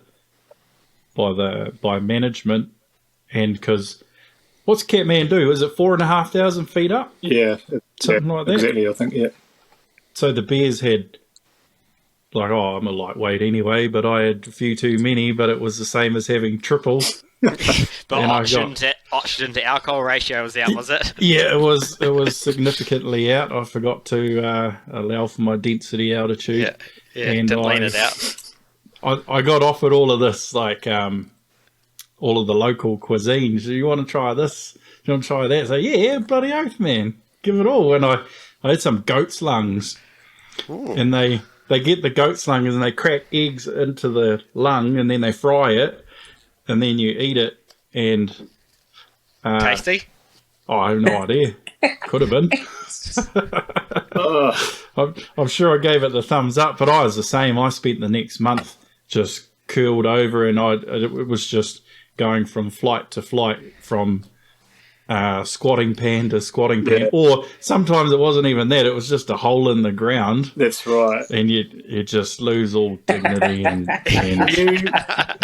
S4: management, and because what's Kathmandu? Is it 4,500 feet up?
S3: Yeah,
S4: something like that.
S3: Exactly, I think. Yeah.
S4: So the bears had I'm a lightweight anyway, but I had a few too many. But it was the same as having triple.
S2: The oxygen to alcohol ratio was out, was it?
S4: Yeah, it was significantly out. I forgot to allow for my density altitude.
S2: Yeah, and didn't lean it out.
S4: I got offered all of this, all of the local cuisines. Do you want to try this? Do you want to try that? So yeah, bloody oath, man, give it all. And I had some goat's lungs. Ooh. And they get the goat's lungs and they crack eggs into the lung and then they fry it. And then you eat it, and
S2: tasty.
S4: Oh, I have no idea. Could have been. I'm sure I gave it the thumbs up, but I was the same. I spent the next month just curled over, and it was just going from flight to flight, from squatting pan to squatting pan. Yeah. Or sometimes it wasn't even that; it was just a hole in the ground.
S3: That's right.
S4: And you just lose all dignity and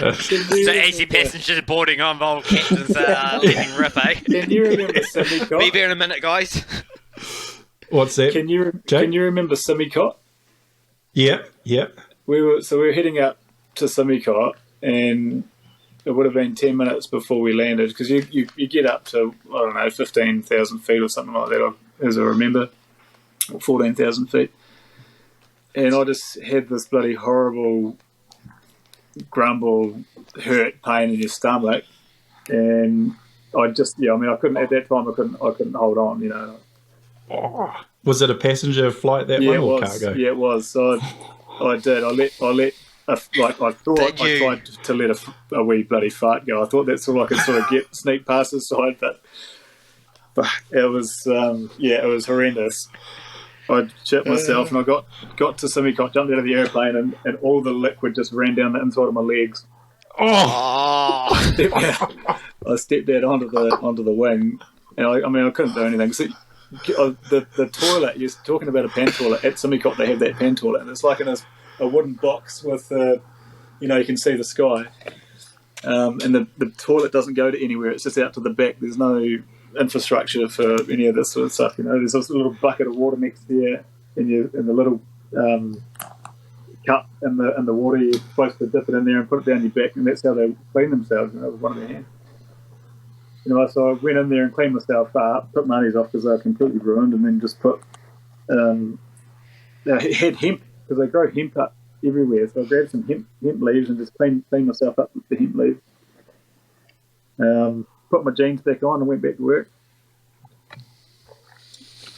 S2: so as your passengers boarding on, while captain's letting rip, eh?
S3: Can you remember Simicot?
S2: Be there in a minute, guys.
S4: What's that?
S3: Can you remember Simicot?
S4: Yeah.
S3: We were heading up to Simicot, and it would have been 10 minutes before we landed, because you get up to, 15,000 feet or something like that, as I remember, or 14,000 feet. And I just had this bloody horrible grumble, hurt, pain in your stomach. And I couldn't, at that time, I couldn't hold on, you know.
S4: Oh, was it a passenger flight that way, or cargo?
S3: Yeah, it was. So I did. I thought I tried to let a wee bloody fart go. I thought that's all I could sort of sneak past the side, but it was it was horrendous. I shit myself, and I got to Simicot, jumped out of the airplane, and all the liquid just ran down the inside of my legs.
S2: Oh!
S3: I stepped out onto the wing, and I couldn't do anything. So, the toilet, you're talking about a pan toilet. At Simicot, they have that pan toilet, and it's like in a wooden box with, you can see the sky. And the toilet doesn't go to anywhere. It's just out to the back. There's no infrastructure for any of this sort of stuff. There's a little bucket of water next to you, in the little cup in the water. You're supposed to dip it in there and put it down your back, and that's how they clean themselves, with one of their hands. So I went in there and cleaned myself up, took my undies off because they were completely ruined, and then just put had hemp, because they grow hemp up everywhere. So I grabbed some hemp leaves and just cleaned myself up with the hemp leaves. Put my jeans back on and went back to work.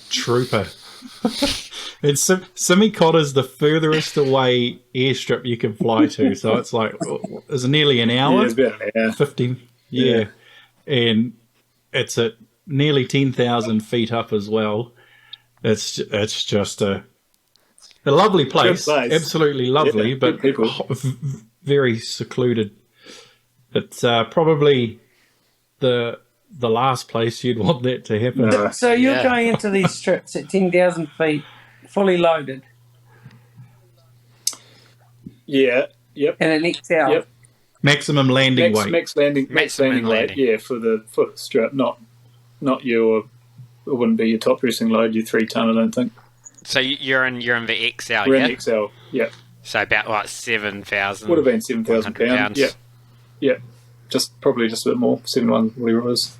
S4: Trooper. And Simicot is the furthest away airstrip you can fly to, so it's like, it's nearly an hour.
S3: Yeah, it's about an hour.
S4: 15. Yeah. And it's at nearly 10,000 feet up as well. It's just a lovely place. Absolutely lovely, but very secluded. It's probably the last place you'd want that to happen.
S3: No.
S1: So you're going into these trips at 10,000 feet, fully loaded.
S3: Yeah. Yep.
S1: And an XL. Yep.
S4: Maximum landing weight.
S3: Max landing weight. Yeah, for the strap, not your. It wouldn't be your top dressing load. Your 3 ton, I don't think.
S2: So you're in the XL.
S3: We're in the XL. Yeah.
S2: So about 7,000.
S3: Would have been 7,000 pounds. Yeah. Yeah. Probably just a bit more. 7,1, whatever it was.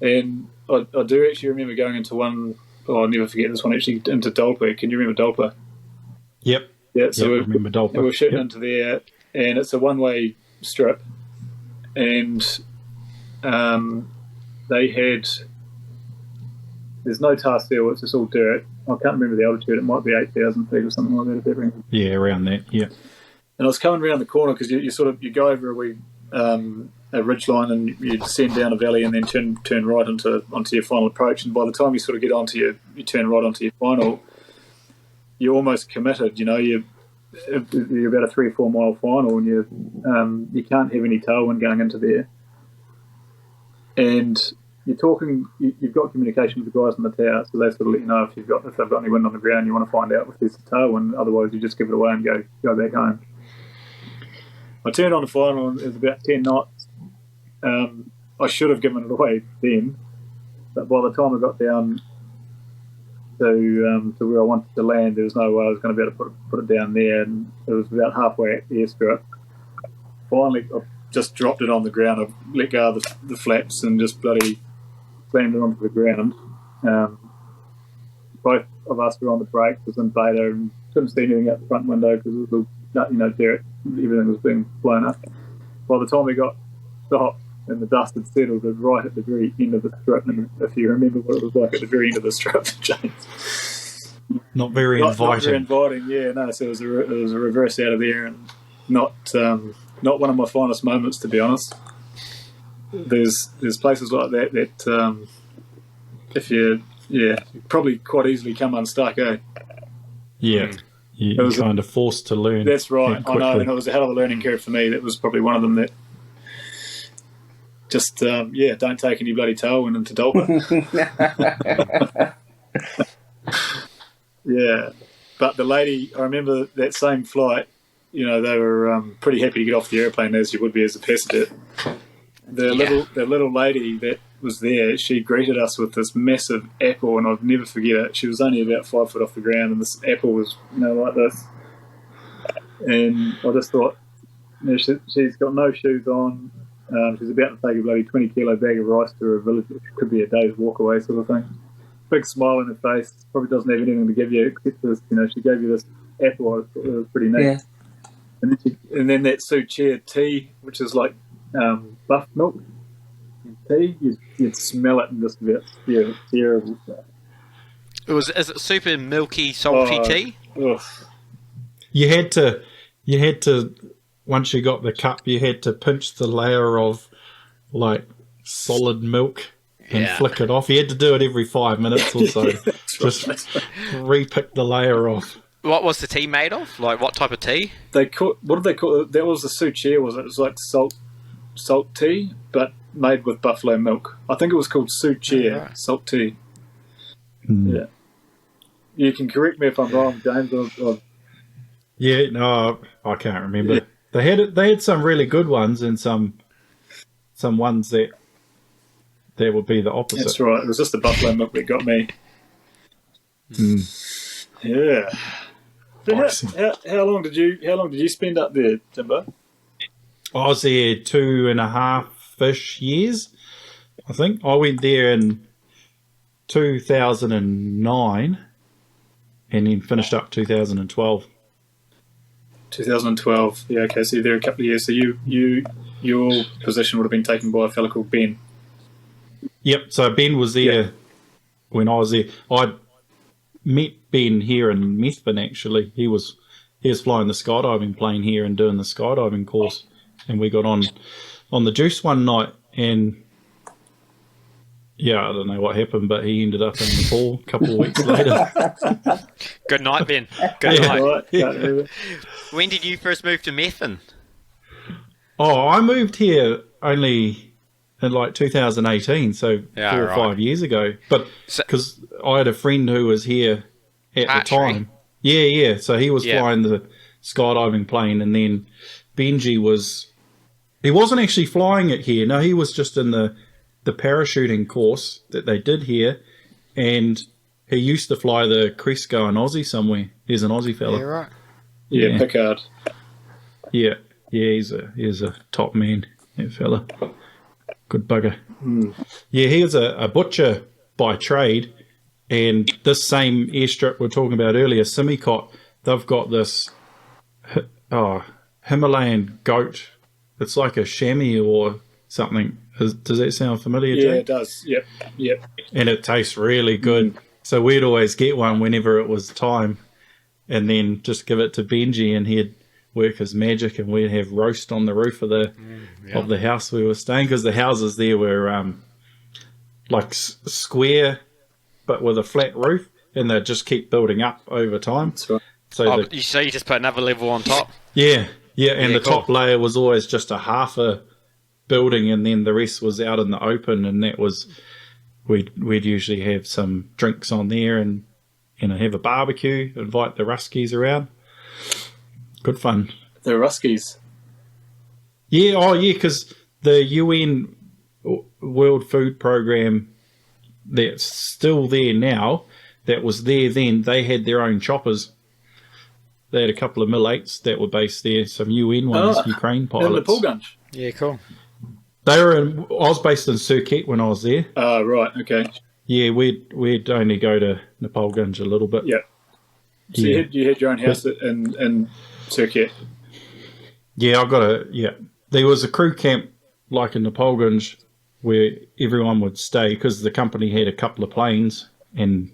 S3: And I do actually remember going into one. Oh, I'll never forget this one. Actually, into Dolpa. Can you remember Dolpa?
S4: Yep.
S3: Yeah. So
S4: I remember Dolpa.
S3: We were shooting into there, and it's a one-way strip, and they had. There's no tar steel; it's just all dirt. I can't remember the altitude. It might be 8,000 feet or something like that. If that rings.
S4: Yeah, around that. Yeah.
S3: And I was coming around the corner because you go over a wee a ridge line and you descend down a valley and then turn right onto your final approach. And by the time you sort of get you turn right onto your final, you're almost committed. You're about a 3 or 4 mile final, and you can't have any tailwind going into there. And you're talking. You've got communication with the guys in the tower, so they sort of let you know if they've got any wind on the ground. You want to find out if there's a tailwind. Otherwise, you just give it away and go back home. I turned on the final and it was about 10 knots. I should have given it away then, but by the time I got down to where I wanted to land, there was no way I was going to be able to put it down there, and it was about halfway at the airstrip. Finally, I just dropped it on the ground. I let go of the flaps and just bloody slammed it onto the ground. Both of us were on the brakes, was in beta, and couldn't see anything out the front window because it was dirt. Everything was being blown up. By the time we got stopped and the dust had settled, it was right at the very end of the strip. And if you remember what it was like at the very end of the strip, James.
S4: Not very inviting.
S3: Not very inviting, yeah. No, so it was a reverse out of there, and not one of my finest moments, to be honest. There's places like that if you probably quite easily come unstuck, eh?
S4: Yeah. You're kind of forced to learn.
S3: That's right. I know, and it was a hell of a learning curve for me. That was probably one of them that just, don't take any bloody tailwind into Dolphin. Yeah. But the lady, I remember that same flight, they were pretty happy to get off the airplane, as you would be as a passenger. The little lady that was there, she greeted us with this massive apple, and I'll never forget it. She was only about 5 foot off the ground, and this apple was, like this. And I just thought, she's got no shoes on. She's about to take a bloody 20-kilo bag of rice to her village, which could be a day's walk away, sort of thing. Big smile on her face. Probably doesn't have anything to give you except this. She gave you this apple. I thought it was pretty neat. Yeah. And then that Suchia tea, which is like buff milk tea, you'd smell it and just about terrible stuff.
S2: Is it super milky, salty tea?
S3: Ugh.
S4: You had to once you got the cup, you had to pinch the layer of like solid milk and flick it off. You had to do it every 5 minutes or so. Just re-pick the layer off.
S2: What was the tea made of? Like, what type of tea?
S3: What did they call it? That was the Suchia, was it? It was like salt tea, but made with buffalo milk. I think it was called Suchia, salt tea. Mm. Yeah. You can correct me if I'm wrong, James.
S4: Yeah, no, I can't remember. Yeah. They had some really good ones and some ones that would be the opposite.
S3: That's right. It was just the buffalo milk that got me.
S4: Mm.
S3: Yeah. So how long did you spend up there, Jimbo?
S4: I was there 2.5-ish years, I think. I went there in 2009 and then finished up 2012.
S3: 2012, yeah, okay, so you're there a couple of years. So your position would have been taken by a fellow called Ben.
S4: Yep, so Ben was there when I was there. I met Ben here in Methven, actually. He was flying the skydiving plane here and doing the skydiving course, and we got on the juice one night, and I don't know what happened, but he ended up in Nepal a couple of weeks later.
S2: Good night, Ben. Good night.
S3: Right.
S2: When did you first move to Methven?
S4: Oh, I moved here only in like 2018, so 4 or 5 years ago. But because I had a friend who was here at the time. Yeah. So he was flying the skydiving plane, and then Benji he wasn't actually flying it here. No, he was just in the parachuting course that they did here, and he used to fly the Cresco in Aussie somewhere. He's an Aussie fella.
S2: Yeah, right.
S3: Yeah, Pickard.
S4: Yeah, he's a top man, that fella. Good bugger.
S3: Mm.
S4: Yeah, he is a butcher by trade, and this same airstrip we were talking about earlier, Simicot, they've got this Himalayan goat it's like a chamois or something. Does that sound familiar,
S3: Yeah,
S4: Jake?
S3: it does. Yep.
S4: And it tastes really good. So we'd always get one whenever it was time, and then just give it to Benji, and he'd work his magic, and we'd have roast on the roof of the house we were staying, because the houses there were like square but with a flat roof, and they just keep building up over time.
S3: That's right.
S2: So you just put another level on top?
S4: And the top layer was always just a half a building, and then the rest was out in the open, and that was we'd usually have some drinks on there, and have a barbecue, invite the Ruskies around. Good fun.
S3: The Ruskies.
S4: Because the UN World Food Programme that's still there now, that was there then, they had their own choppers. They had a couple of Mil-8s that were based there, some UN ones, Ukraine pilots.
S3: In Nepal Gunj.
S2: Yeah, cool.
S4: I was based in Surkhet when I was there.
S3: Oh, right, okay.
S4: Yeah, we'd only go to Nepal Gunj a little bit.
S3: Yeah. So you had your own house in Surkhet?
S4: Yeah, there was a crew camp like in Nepal Gunj where everyone would stay, because the company had a couple of planes and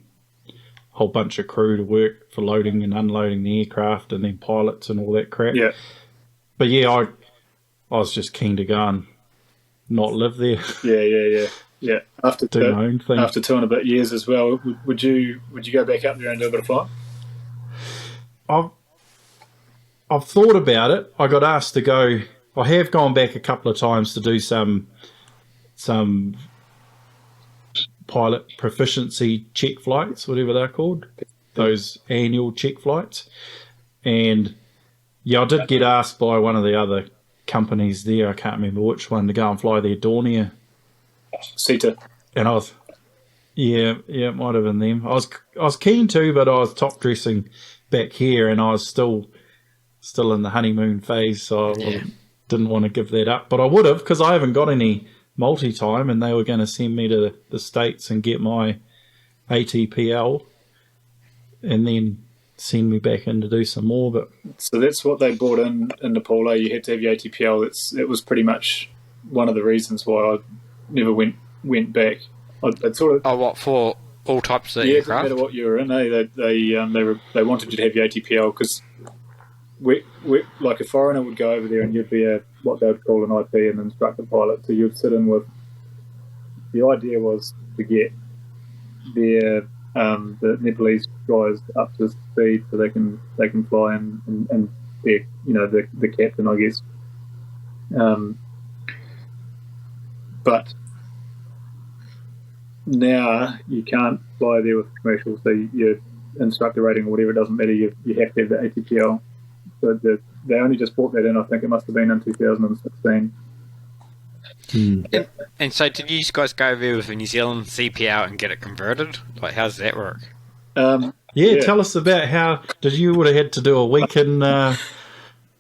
S4: a whole bunch of crew to work for loading and unloading the aircraft, and then pilots and all that crap.
S3: Yeah.
S4: But I was just keen to go and not live there.
S3: Yeah. After
S4: do my own thing.
S3: After 2 and a bit years as well, would you go back up there and do a bit of flying?
S4: I've thought about it. I got asked to go. I have gone back a couple of times to do some pilot proficiency check flights, whatever they're called, those annual check flights. And I did get asked by one of the other companies there, I can't remember which one, to go and fly their Dornier.
S3: CETA.
S4: And I was, it might have been them. I was keen to, but I was top dressing back here, and I was still in the honeymoon phase, so I didn't want to give that up. But I would have, because I haven't got any multi-time, and they were going to send me to the States and get my ATPL, and then send me back in to do some more. But
S3: so that's what they brought in Nepal. You had to have your ATPL. It was pretty much one of the reasons why I never went back. I'd sort of,
S2: what, for all types of
S3: aircraft?
S2: It
S3: doesn't matter what you were in. They wanted you to have your ATPL, because like a foreigner would go over there and you'd be what they would call an IP, an instructor pilot. So you'd sit in with. The idea was to get the Nepalese guys up to speed so they can fly and be the captain, I guess. But now you can't fly there with commercial, so your instructor rating or whatever, it doesn't matter. You have to have the ATPL. So they only just brought that in. I think it must have been in 2016.
S2: And so, did you guys go there with a New Zealand CPL and get it converted? Like, how does that work?
S4: Tell us about how. Did you would have had to do a week in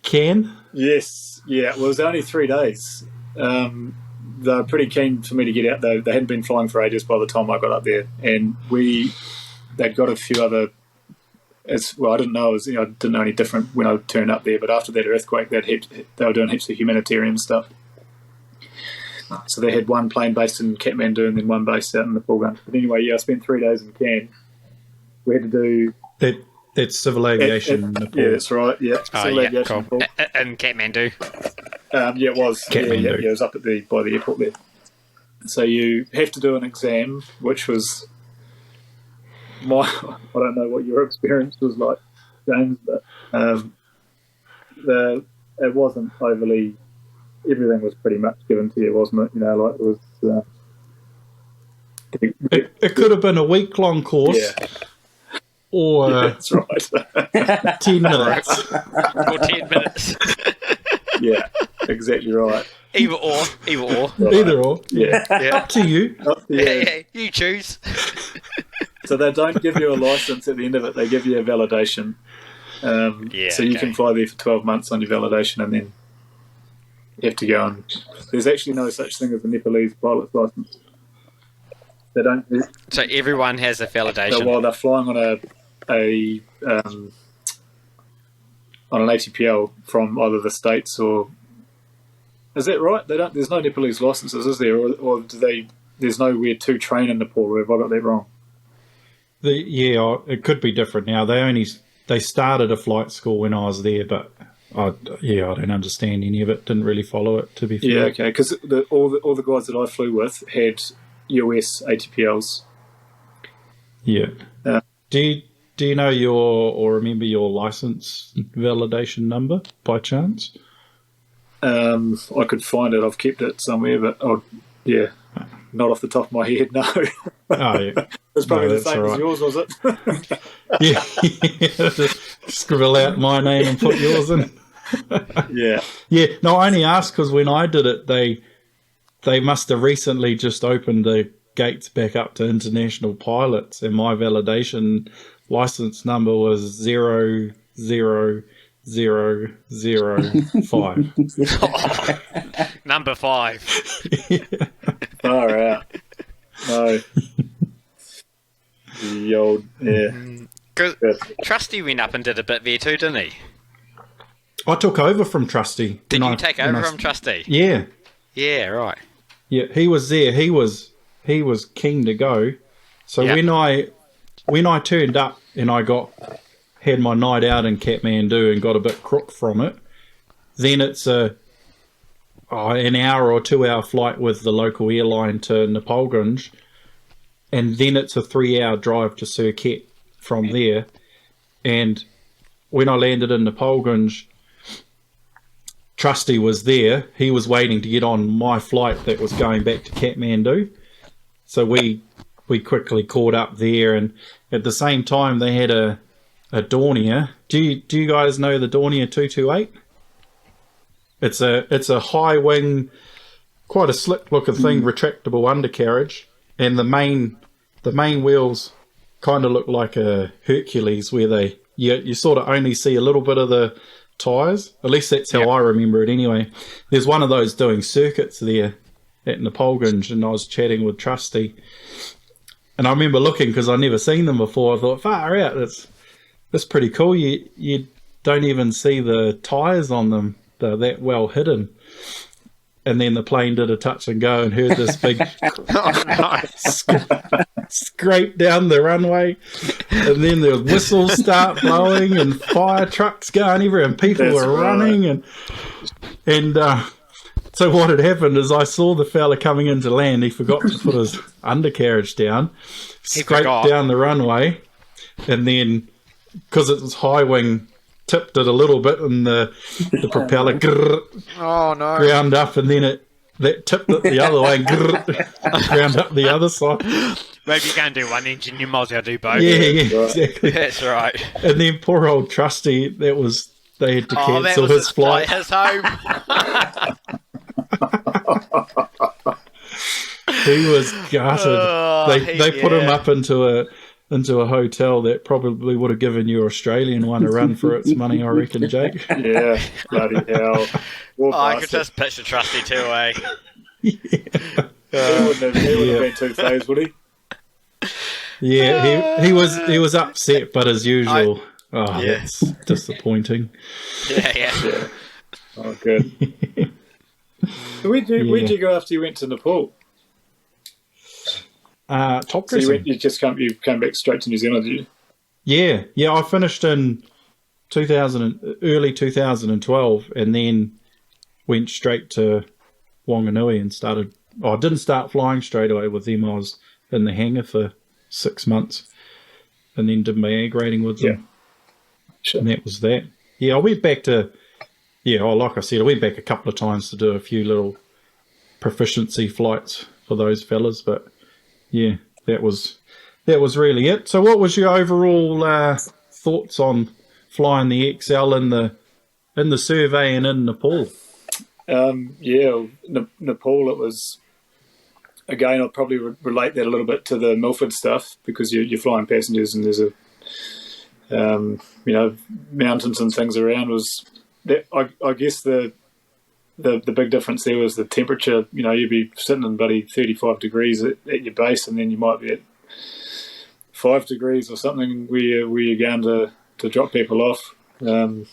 S4: Cairn?
S3: Yes, yeah. Well, it was only 3 days. They were pretty keen for me to get out. They hadn't been flying for ages by the time I got up there, and they'd got a few other. I didn't know. I didn't know any different when I turned up there. But after that earthquake, they were doing heaps of humanitarian stuff. So they had one plane based in Kathmandu and then one based out in Nepal Gunj. But anyway, I spent 3 days in Cairn. We had to do
S4: that's civil aviation. Nepal.
S3: Yeah, that's right. Yeah, civil aviation.
S2: Cool.
S3: Nepal.
S2: In Kathmandu.
S3: It was.
S4: Kathmandu.
S3: Yeah, it was up by the airport there. So you have to do an exam, which was I don't know what your experience was like, James, but it wasn't overly. Everything was pretty much given to you, wasn't it? Like it was.
S4: It could have been a week-long course.
S3: Yeah.
S4: Or
S3: that's right.
S4: 10 minutes.
S2: Or 10 minutes.
S3: Yeah, exactly right.
S2: Either or.
S3: Right.
S4: Either or.
S3: Yeah.
S4: Up to you.
S2: Hey, you choose.
S3: So they don't give you a license at the end of it. They give you a validation. So you can fly there for 12 months on your validation, and then you have to go on. There's actually no such thing as a Nepalese pilot's license. They don't.
S2: So everyone has a validation.
S3: So while they're flying on an ATPL from either the States or Is that right? There's no Nepalese licenses, is there? Or do they? There's nowhere to train in Nepal. Or have I got that wrong?
S4: It could be different now. They started a flight school when I was there, but I don't understand any of it. Didn't really follow it, to be fair.
S3: Yeah, okay. Because all the guys that I flew with had US ATPLs.
S4: Yeah. Do you know or remember your license validation number by chance?
S3: I could find it. I've kept it somewhere, but not off the top of my head. No.
S4: Oh yeah.
S3: It's probably the same as yours, was it?
S4: Yeah. Just scribble out my name and put yours in.
S3: Yeah.
S4: Yeah. No, I only asked because when I did it, they must have recently just opened the gates back up to international pilots, and my validation license number was 00005.
S2: Number 5.
S3: Far out. No. The old, yeah.
S2: Because Trusty went up and did a bit there too, didn't he?
S4: I took over from Trusty.
S2: Did you take over from Trusty?
S4: Yeah.
S2: Yeah, right.
S4: Yeah, he was there. He was keen to go. So when I turned up and I had my night out in Kathmandu and got a bit crook from it, then it's an hour or 2 hour flight with the local airline to Nepalganj, and then it's a 3-hour drive to Phuket from there. And when I landed in Nepalganj, Trusty was there. He was waiting to get on my flight that was going back to Kathmandu. So we quickly caught up there, and at the same time they had a Dornier. Do you guys know the Dornier 228? It's a high wing, quite a slick looking thing, retractable undercarriage, and the main wheels kind of look like a Hercules, where you sort of only see a little bit of the tyres. At least that's how I remember it anyway. There's one of those doing circuits there at Nepalganj, and I was chatting with Trusty, and I remember looking, because I'd never seen them before. I thought, far out, that's pretty cool. You don't even see the tyres on them. They're that well hidden. And then the plane did a touch and go and heard this big scrape down the runway, and then the whistles start blowing and fire trucks going everywhere, and people were running, and so what had happened is I saw the fella coming into land. He forgot to put his undercarriage down, scraped down the runway, and then because it was high wing, tipped it a little bit, and the propeller ground up, and then that tipped it the other way and ground up the other side.
S2: Maybe you can do one engine, you might as well do both.
S4: Yeah, exactly.
S2: That's right.
S4: And then poor old Trusty, they had to cancel his flight.
S2: His home.
S4: He was gutted. They put him up into a hotel that probably would have given your Australian one a run for its money, I reckon, Jake.
S3: Yeah, bloody hell.
S2: I could just picture Trusty too, eh?
S3: He wouldn't have been too phased, would he?
S4: Yeah, he was upset, but as usual, that's disappointing.
S2: Yeah.
S3: Oh, good. Where'd you go after you went to Nepal?
S4: Top dressing.
S3: So you came back straight to New Zealand, did you?
S4: Yeah. I finished in early 2012, and then went straight to Wanganui and started. I didn't start flying straight away with them. I was in the hangar for 6 months, and then did my air grading with them.
S3: Yeah. Sure.
S4: And that was that. Yeah, I went back to. Yeah, like I said, I went back a couple of times to do a few little proficiency flights for those fellas, but yeah, that was really it. So what was your overall thoughts on flying the XL in the survey and in Nepal?
S3: Nepal, it was, again, I'd probably relate that a little bit to the Milford stuff, because you're flying passengers and there's mountains and things around. Was that, I guess the big difference there was the temperature. You'd be sitting in bloody 35 degrees at your base, and then you might be at 5 degrees or something where you're going to drop people off. I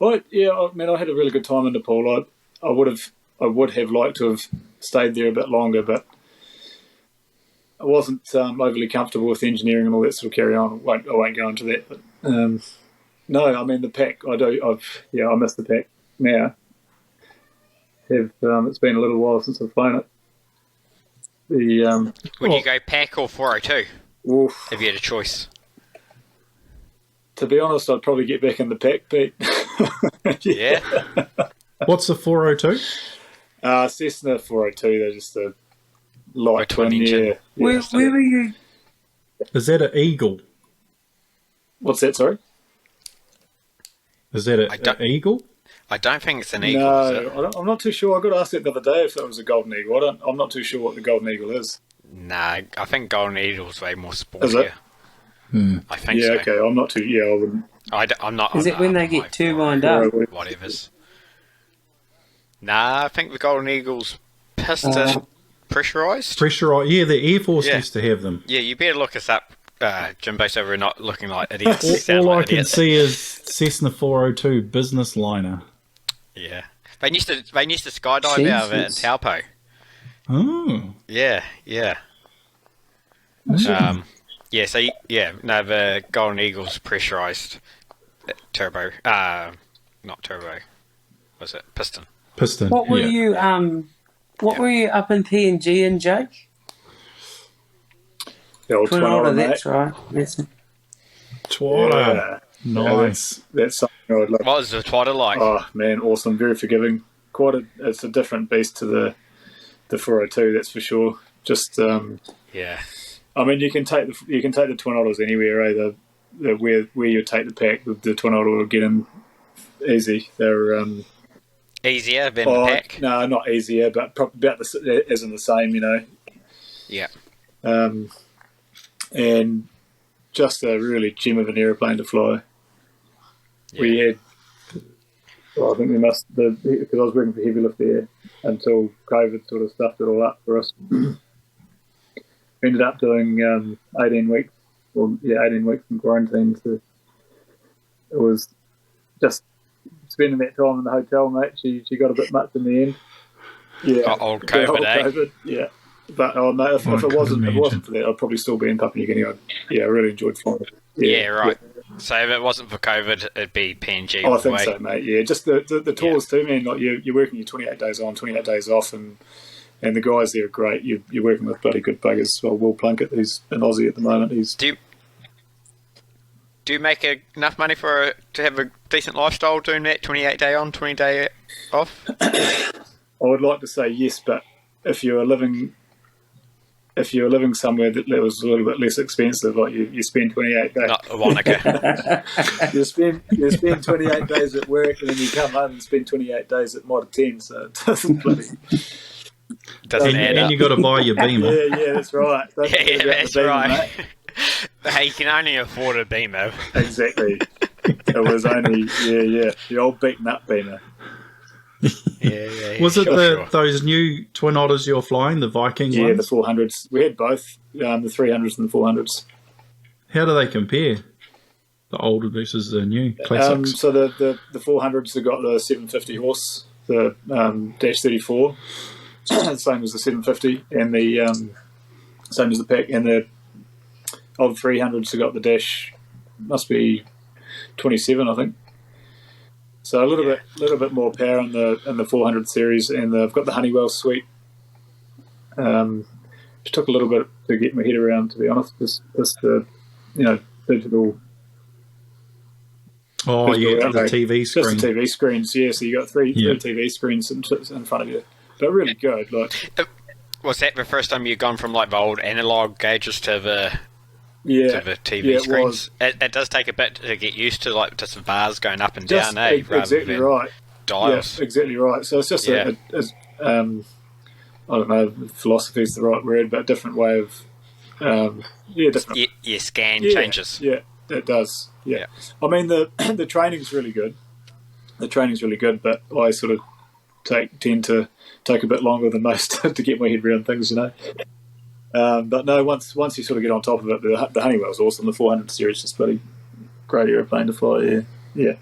S3: had a really good time in Nepal. I would have liked to have stayed there a bit longer, but I wasn't overly comfortable with engineering and all that sort of carry on. I won't go into that. But, no, I mean the pack. I miss the pack now. It's been a little while since I've flown it.
S2: Would you go pack or 402?
S3: Oof.
S2: If you had a choice.
S3: To be honest, I'd probably get back in the pack, Pete.
S2: Yeah.
S4: What's the 402?
S3: Cessna 402. They're just a light twin engine. Yeah.
S1: Where were you?
S4: Is that an Eagle?
S3: What's that? Sorry.
S4: Is that an Eagle?
S2: I don't think it's an Eagle.
S3: No, I'm not too sure. I got asked that the other day if that was a Golden Eagle. I'm not too sure what the Golden Eagle is.
S2: Nah, I think Golden Eagle's way more sportier.
S3: Is it?
S2: I think so.
S3: Yeah, okay. I'm not too. Yeah, I wouldn't.
S2: I'm not.
S1: Is it when they get too wound up?
S2: Whatever's. Nah, I think the Golden Eagle's piston pressurised.
S4: Pressurised, yeah. The Air Force used to have them.
S2: Yeah, you better look us up, Jimbo, so we're not looking like idiots.
S4: all I can see is Cessna 402 business liner.
S2: Yeah, they used to skydive out of it in Taupo.
S4: Oh.
S2: Yeah. The Golden Eagle's pressurised turbo. Not turbo. Was it piston?
S4: Piston.
S1: What were you? What were you up in PNG and Jake?
S3: The old
S1: Twin Otter, that's right.
S4: Twatter. Nice.
S3: That's something I would love.
S2: What was the Twatter like?
S3: Oh man, awesome. Very forgiving. It's a different beast to the 402. That's for sure. Just
S2: yeah.
S3: I mean, you can take the Twin Otters anywhere. Where you take the pack, the Twin Otter will get in easy. They're
S2: easier than the pack.
S3: No, not easier, but about as in the same.
S2: Yeah.
S3: And just a really gem of an aeroplane to fly. Yeah. We had, I think because I was working for heavy lift there until COVID sort of stuffed it all up for us. We ended up doing 18 weeks in quarantine. So it was just spending that time in the hotel, mate. She got a bit much in the end. Yeah,
S2: old COVID,
S3: COVID, yeah. But mate, if it wasn't for that, I'd probably still be in Papua New Guinea. I really enjoyed flying.
S2: Yeah, right. Yeah. So if it wasn't for COVID, it'd be PNG.
S3: I think so, mate. Yeah, just the tours too, man. Like you're working your 28 days on, 28 days off, and the guys there are great. You're working with bloody good buggers. Well, Will Plunkett, who's an Aussie at the moment.
S2: Do you make enough money to have a decent lifestyle doing that 28 day on, 20 day off?
S3: I would like to say yes, but if you're living somewhere that was a little bit less expensive, like you spend 28 days.
S2: Not Wanaka.
S3: you spend 28 days at work and then you come home and spend 28 days at Mod 10, so it doesn't
S2: add up.
S4: And you got to buy your Beamer.
S3: Yeah, that's right.
S2: That's right. Hey, you can only afford a Beamer.
S3: Exactly. It was only, the old beaten up Beamer.
S2: Yeah.
S4: Was it those new Twin Otters you're flying, the Viking ones?
S3: Yeah, the 400s. We had both, the 300s and the 400s.
S4: How do they compare? The older versus the new classics?
S3: So the 400s have got the 750 horse, the Dash 34, same as the 750, and the same as the pack, and the old 300s have got the Dash, must be 27, I think. So a little bit more power in the 400 series, and they've got the Honeywell suite. It took a little bit to get my head around, to be honest. Just the digital.
S4: Oh yeah, the TV screen.
S3: Just the TV screens, yeah. So you got three TV screens in front of you, but really good. Like,
S2: was that the first time you've gone from like the old analog gauges to the TV screens? It does take a bit to get used to, like just bars going up and down,
S3: exactly right.
S2: Dials.
S3: Yeah, exactly right. So it's just I don't know, philosophy is the right word, but a different way of different.
S2: Your scan changes.
S3: Yeah, it does. Yeah. I mean the training's really good. The training's really good, but I sort of tend to take a bit longer than most to get my head around things, But no, once you sort of get on top of it, the Honeywell's awesome. The 400 series is bloody great airplane to fly. Yeah.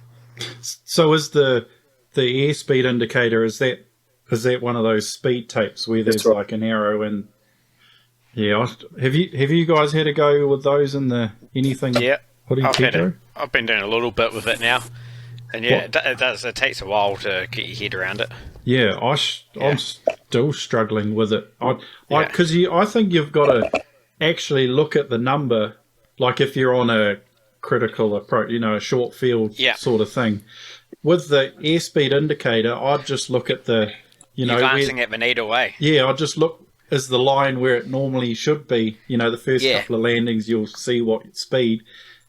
S4: So is the the airspeed indicator, is that one of those speed tapes where there's like an arrow and have you guys had to go with those in the anything?
S2: Yeah,
S4: I've
S2: been doing a little bit with it now, and it does. It takes a while to get your head around it.
S4: Yeah, I'm still struggling with it. Because I think you've got to actually look at the number, like if you're on a critical approach, a short field sort of thing. With the airspeed indicator, I'd just look at the,
S2: You're glancing at the needle, eh?
S4: Yeah, I'd just look, is the line where it normally should be? The first couple of landings, you'll see what speed.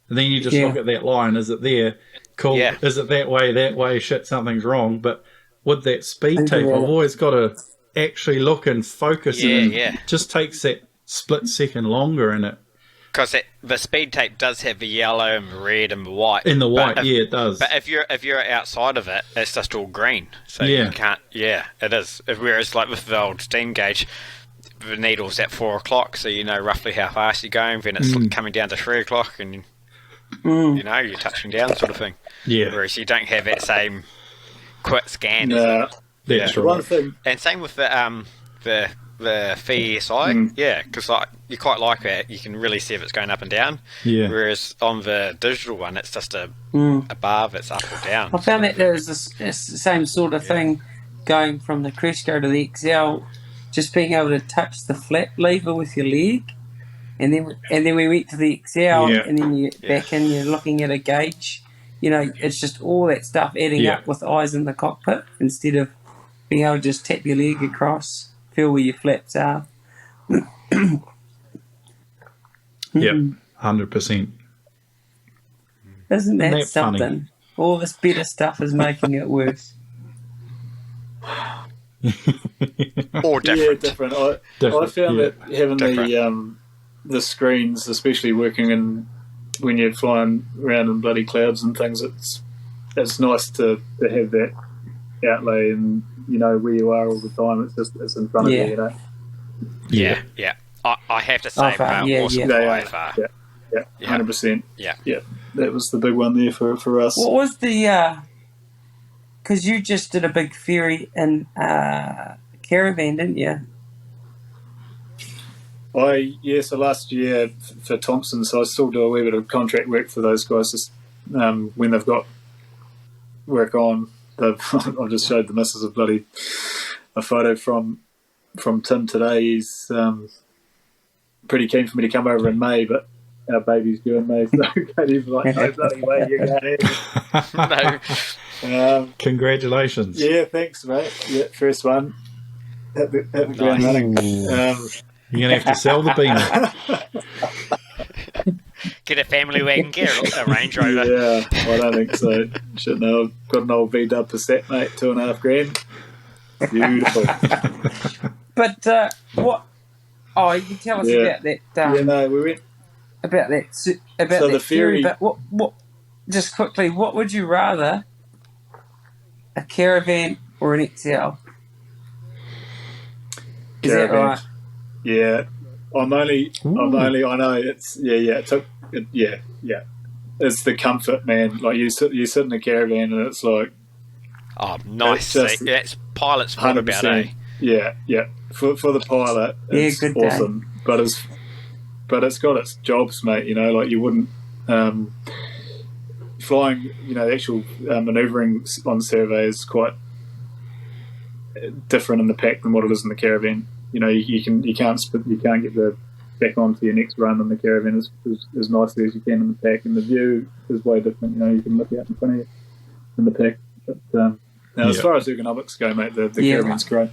S4: And then you just look at that line. Is it there? Cool. Yeah. Is it that way? Shit, something's wrong. But with that speed tape, I've always got to actually look and focus. It just takes that split second longer in it.
S2: Because the speed tape does have the yellow and the red and the white.
S4: In the white, it does.
S2: But if you're outside of it, it's just all green. So you can't. Yeah, it is. Whereas like with the old steam gauge, the needle's at 4 o'clock, so you know roughly how fast you're going. Then it's coming down to 3 o'clock, and you're touching down, sort of thing.
S4: Yeah.
S2: Whereas you don't have that same quick scan.
S4: That's right.
S3: One thing,
S2: and same with the VSI, because you quite like it. You can really see if it's going up and down.
S4: Yeah.
S2: Whereas on the digital one, it's just a bar that's up or down.
S1: I found that there's the same sort of thing going from the Cresco to the XL. Just being able to touch the flap lever with your leg, and then we went to the XL, and then you back in. You're looking at a gauge. It's just all that stuff adding up with eyes in the cockpit instead of being able to just tap your leg across. Feel where your flaps are.
S4: Yep, 100%.
S1: Isn't that something? Funny? All this better stuff is making it worse.
S2: Or different.
S3: Yeah, different. I found that having the screens, especially working in when you're flying around in bloody clouds and things, it's nice to have that outlay and where you are all the time. It's in front of you.
S2: Yeah. I have to say, awesome far.
S3: Yeah, 100%. Yeah. That was the big one there for us.
S1: What was the? Because you just did a big ferry in Caravan, didn't you?
S3: So last year for Thompson, so I still do a wee bit of contract work for those guys. Just when they've got work on, I just showed the missus a photo from Tim today. He's pretty keen for me to come over in May, but our baby's due in May, so Katie's like, no bloody way you're going to.
S2: No.
S4: Congratulations.
S3: Yeah, thanks, mate. Yeah, first one. Hit the ground running.
S4: You're going to have to sell the Beamer.
S2: Get a family wagon, get a Range Rover.
S3: Yeah, I don't think so. Shit, no, I've got an old V-dub Passat, mate, $2,500. Beautiful.
S1: But what? Oh, you can tell us about that. We went about that. About so that the ferry. But what? Just quickly, what would you rather? A Caravan or an XL? Is that right?
S3: Yeah, I know it's it's the comfort, man. Like you sit in a Caravan and it's like,
S2: oh, nice. It's pilot's fun about it.
S3: Yeah. For the pilot, it's awesome. Day. But it's got its jobs, mate. Like you wouldn't flying. Actual manoeuvring on survey is quite different in the pack than what it is in the Caravan. You can't get the back onto your next run in the Caravan as nicely as you can in the pack, and the view is way different. You can look out in front of you in the pack. But as far as ergonomics go, mate, the Caravan's great.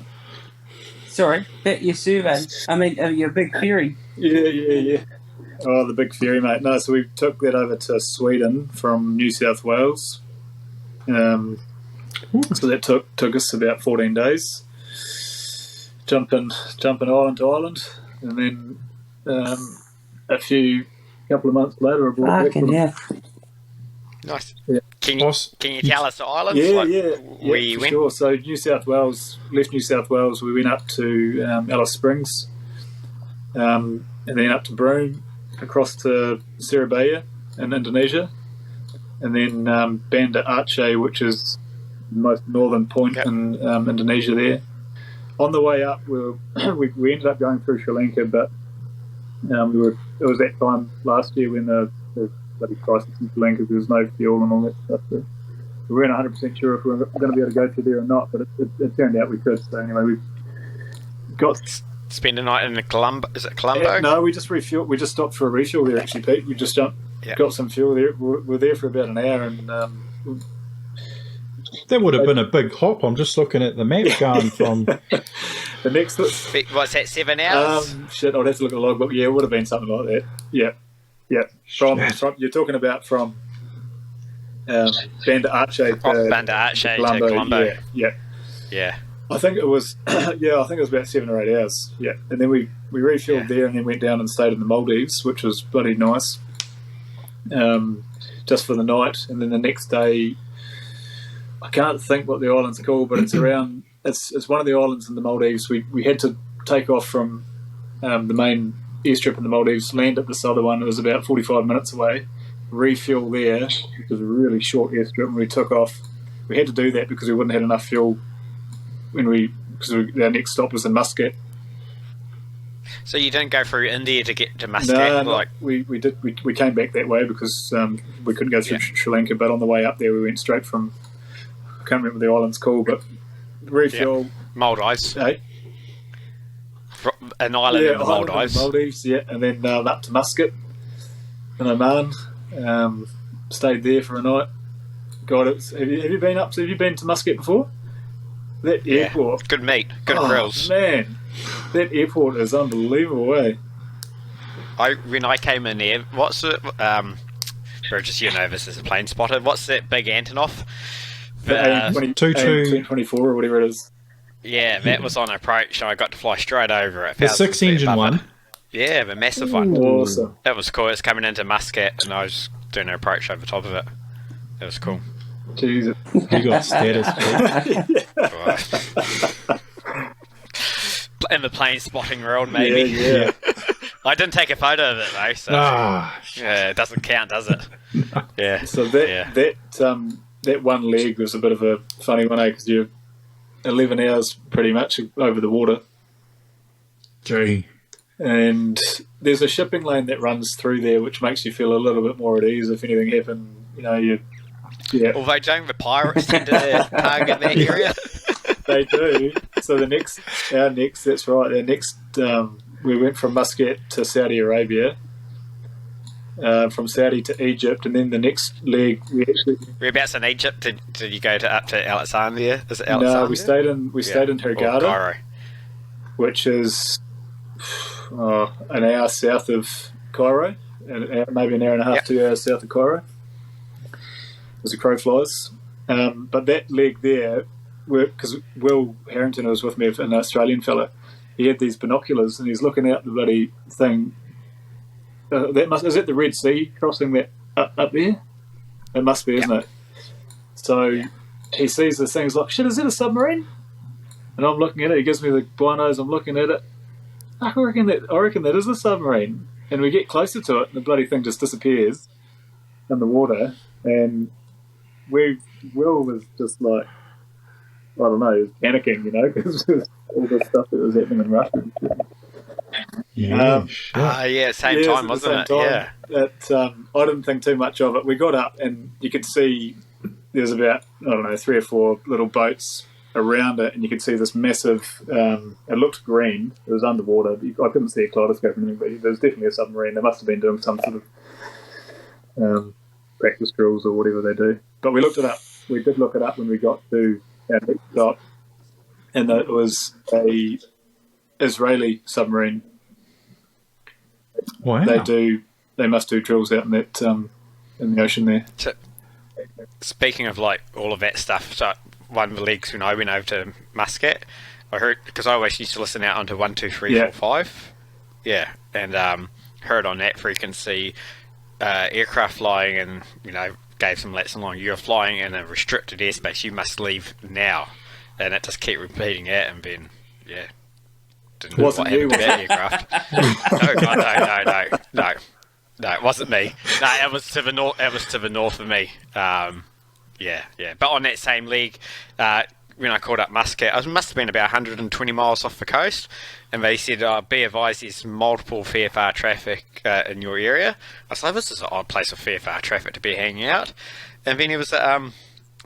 S1: Sorry, about your survey. I mean, your big ferry.
S3: Yeah. Oh, the big ferry, mate. No, so we took that over to Sweden from New South Wales. So that took us about 14 days. Jumping island to island, and then a couple of months later, I brought back.
S2: Nice.
S3: Yeah.
S2: Can you tell us the islands? Where you went?
S3: Sure. So New South Wales, left New South Wales. We went up to Alice Springs, and then up to Broome, across to Surabaya in Indonesia, and then Banda Aceh, which is most northern point in Indonesia there. On the way up, we ended up going through Sri Lanka, but it was that time last year when the bloody crisis in Sri Lanka, there was no fuel and all that stuff. So we weren't 100% sure if we were going to be able to go through there or not, but it turned out we could. So anyway, we got...
S2: Spend a night in the Colombo. Is it Colombo?
S3: No, we just refueled. We just stopped for a refuel there, actually, Pete. We just got some fuel there. We're there for about an hour, and
S4: that would have been a big hop. I'm just looking at the map going from
S3: the next.
S2: What's that? 7 hours?
S3: Shit, I'd have to look at the logbook. Yeah, it would have been something like that. Yeah. From you're talking about from Banda Aceh to
S2: Colombo.
S3: Yeah. I think it was about 7 or 8 hours. Yeah, and then we refueled there, and then went down and stayed in the Maldives, which was bloody nice. Just for the night, and then the next day, I can't think what the island's called, but it's around. It's one of the islands in the Maldives. We had to take off from the main airstrip in the Maldives, land at this other one. It was about 45 minutes away. Refuel there, which was a really short airstrip, and we took off. We had to do that because we wouldn't have enough fuel our next stop was in Muscat.
S2: So you didn't go through India to get to Muscat?
S3: No, we did. We came back that way because we couldn't go through Sri Lanka. But on the way up there, we went straight from. I can't remember what the island's called, but refuel.
S2: Maldives. An island in the Maldives.
S3: Maldives, yeah, and then up to Muscat in Oman. Stayed there for a night. God, have you been up? Have you been to Muscat before? That airport.
S2: Good meat. Good grills.
S3: Man, that airport is unbelievable, eh?
S2: When I came in there, what's it? Burgess, this is a plane spotter. What's that big Antonov?
S3: The A24 or whatever it is.
S2: Yeah, that was on approach, and I got to fly straight over it.
S4: The 6-engine one?
S2: Yeah, the massive one.
S3: Awesome.
S2: That was cool. It's coming into Muscat, and I was doing an approach over top of it. That was cool.
S3: Jesus.
S4: You got status.
S2: In the plane spotting world, maybe.
S3: Yeah.
S2: I didn't take a photo of it though, so yeah, it doesn't count, does it? Yeah.
S3: So that one leg was a bit of a funny one, because you're 11 hours pretty much over the water.
S4: Gee.
S3: And there's a shipping lane that runs through there, which makes you feel a little bit more at ease if anything happened.
S2: Although don't the pirates tend to target that area?
S3: They do. So that's right. We went from Muscat to Saudi Arabia, from Saudi to Egypt, and then the next leg
S2: Whereabouts in Egypt did you go up to Alexandria? Is it Alexandria?
S3: No, we stayed in Hurghada, which is an hour south of Cairo, maybe an hour and a half, 2 hours south of Cairo, as the crow flies. But that leg there, because Will Harrington was with me, an Australian fella, he had these binoculars and he's looking out the bloody thing. Is it the Red Sea crossing that up there? It must be, isn't it? So he sees this thing, he's like, shit, is that a submarine? And I'm looking at it, he gives me the binos, I'm looking at it. I reckon that is a submarine. And we get closer to it and the bloody thing just disappears in the water. And Will was just like, I don't know, he was panicking, because all the stuff that was happening in Russia.
S2: Same time, wasn't it?
S3: Yeah. I didn't think too much of it. We got up and you could see there was about, 3 or 4 little boats around it, and you could see this massive, it looked green, it was underwater, I couldn't see a kaleidoscope or anything, but there was definitely a submarine. They must have been doing some sort of practice drills or whatever they do. But we looked it up. We did look it up when we got to our next stop, and it was a Israeli submarine.
S4: Wow.
S3: They must do drills out in that in the ocean there.
S2: So, speaking of all of that stuff, so one of the legs when I went over to Muscat, I heard, because I always used to listen out onto 1, 2, 3, 4, 5. Yeah, and heard on that frequency aircraft flying, and gave some lessons along. You're flying in a restricted airspace. You must leave now, and it just kept repeating it, and then didn't know what happened to that aircraft. No, it wasn't me. No, it was to the north. It was to the north of me. Yeah. But on that same leg, when I called up Muscat, I must have been about 120 miles off the coast, and they said, be advised, there's multiple VFR traffic in your area. I was like, this is an odd place for VFR traffic to be hanging out. And then he was,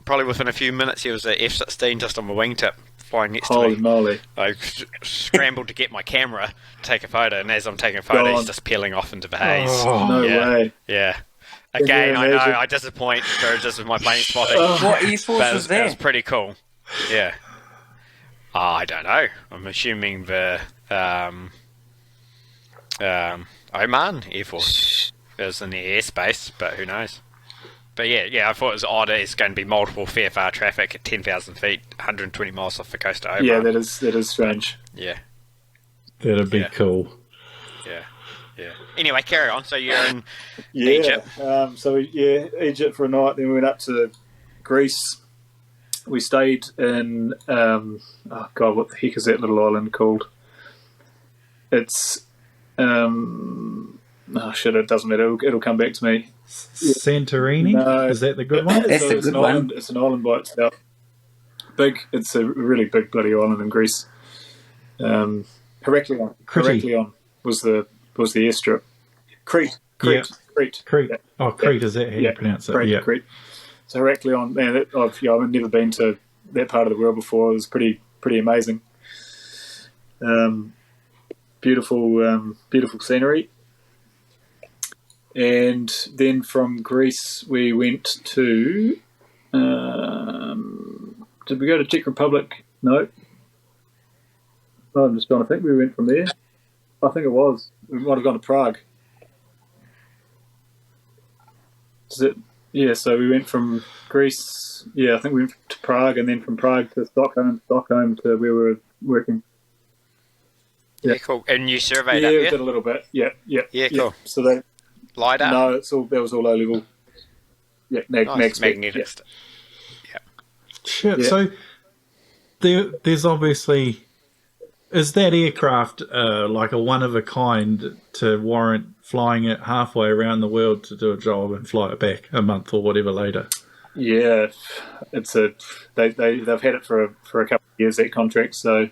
S2: probably within a few minutes, he was at F16 just on the wingtip, flying next to me.
S3: Holy moly.
S2: I scrambled to get my camera to take a photo, and as I'm taking a photo, he's just peeling off into the haze.
S3: No way.
S2: Yeah. Again, I know, I disappoint Burgess with my plane spotting.
S1: What Air Force was there?
S2: It was pretty cool. Yeah. I don't know. I'm assuming the Oman Air Force. It was in the airspace, but who knows? But yeah, I thought it was odd. It's going to be multiple VFR traffic at 10,000 feet, 120 miles off the coast of Oman.
S3: Yeah, that is strange.
S2: Yeah.
S4: That'd be cool.
S2: Yeah. Anyway, carry on. So you're in Egypt.
S3: Egypt for a night. Then we went up to Greece. We stayed in what the heck is that little island called? It's it doesn't matter. It'll come back to me.
S4: Santorini?
S3: No,
S4: is that the good one?
S1: That's the good one.
S3: It's an island by itself. Big. It's a really big bloody island in Greece. Heraklion. Heraklion was the airstrip. Crete.
S4: Crete.
S3: Yeah.
S4: Oh, Crete, is that how you pronounce it?
S3: Crete. So Heraklion, man, I've never been to that part of the world before. It was pretty amazing. Beautiful scenery. And then from Greece we went to. Did we go to Czech Republic? No. I'm just trying to think. We went from there. I think it was. We might have gone to Prague. So we went from Greece. Yeah, I think we went to Prague, and then from Prague to Stockholm to where we were working.
S2: Yeah, cool. And you surveyed
S3: up
S2: there?
S3: Yeah, we did a little bit. Yeah,
S2: cool.
S3: So they
S2: LiDAR?
S3: No, that was all low level. Yeah,
S2: magnetic.
S3: Yeah.
S4: Shit. So there's obviously. Is that aircraft like a one of a kind to warrant flying it halfway around the world to do a job and fly it back a month or whatever later?
S3: Yeah, they've had it for a couple of years, that contract. So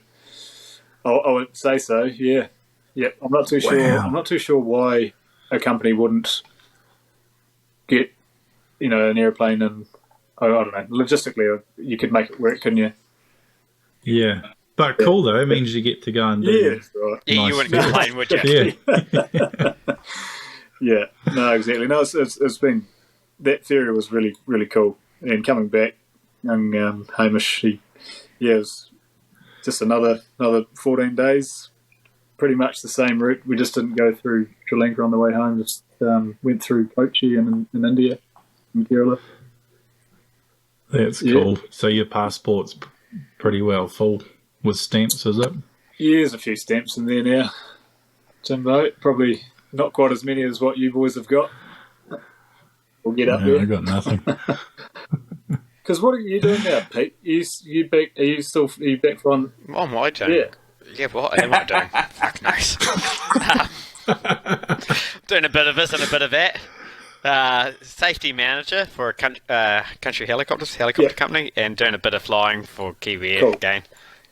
S3: I would say so. Yeah. I'm not too sure. I'm not too sure why a company wouldn't get an airplane, and I don't know, logistically you could make it work, couldn't you?
S4: Yeah. But cool though, it means you get to go and do
S3: that's right.
S2: Yeah,
S4: nice
S2: you wouldn't complain, would you?
S3: Yeah. No, exactly. No, it's been, that ferry was really, really cool. And coming back, young Hamish, it was just another 14 days, pretty much the same route. We just didn't go through Sri Lanka on the way home, just went through Kochi and in India, in Kerala.
S4: That's cool. So your passport's pretty well full. With stamps, is it?
S3: Yeah, there's a few stamps in there now, Jimbo. Probably not quite as many as what you boys have got. We'll get up there.
S4: I got nothing.
S3: Because what are you doing now, Pete? You back? Are you back from?
S2: What am I doing? Yeah, what am I doing? Fuck knows. Doing a bit of this and a bit of that. Safety manager for a country helicopter company, and doing a bit of flying for Kiwi Air again.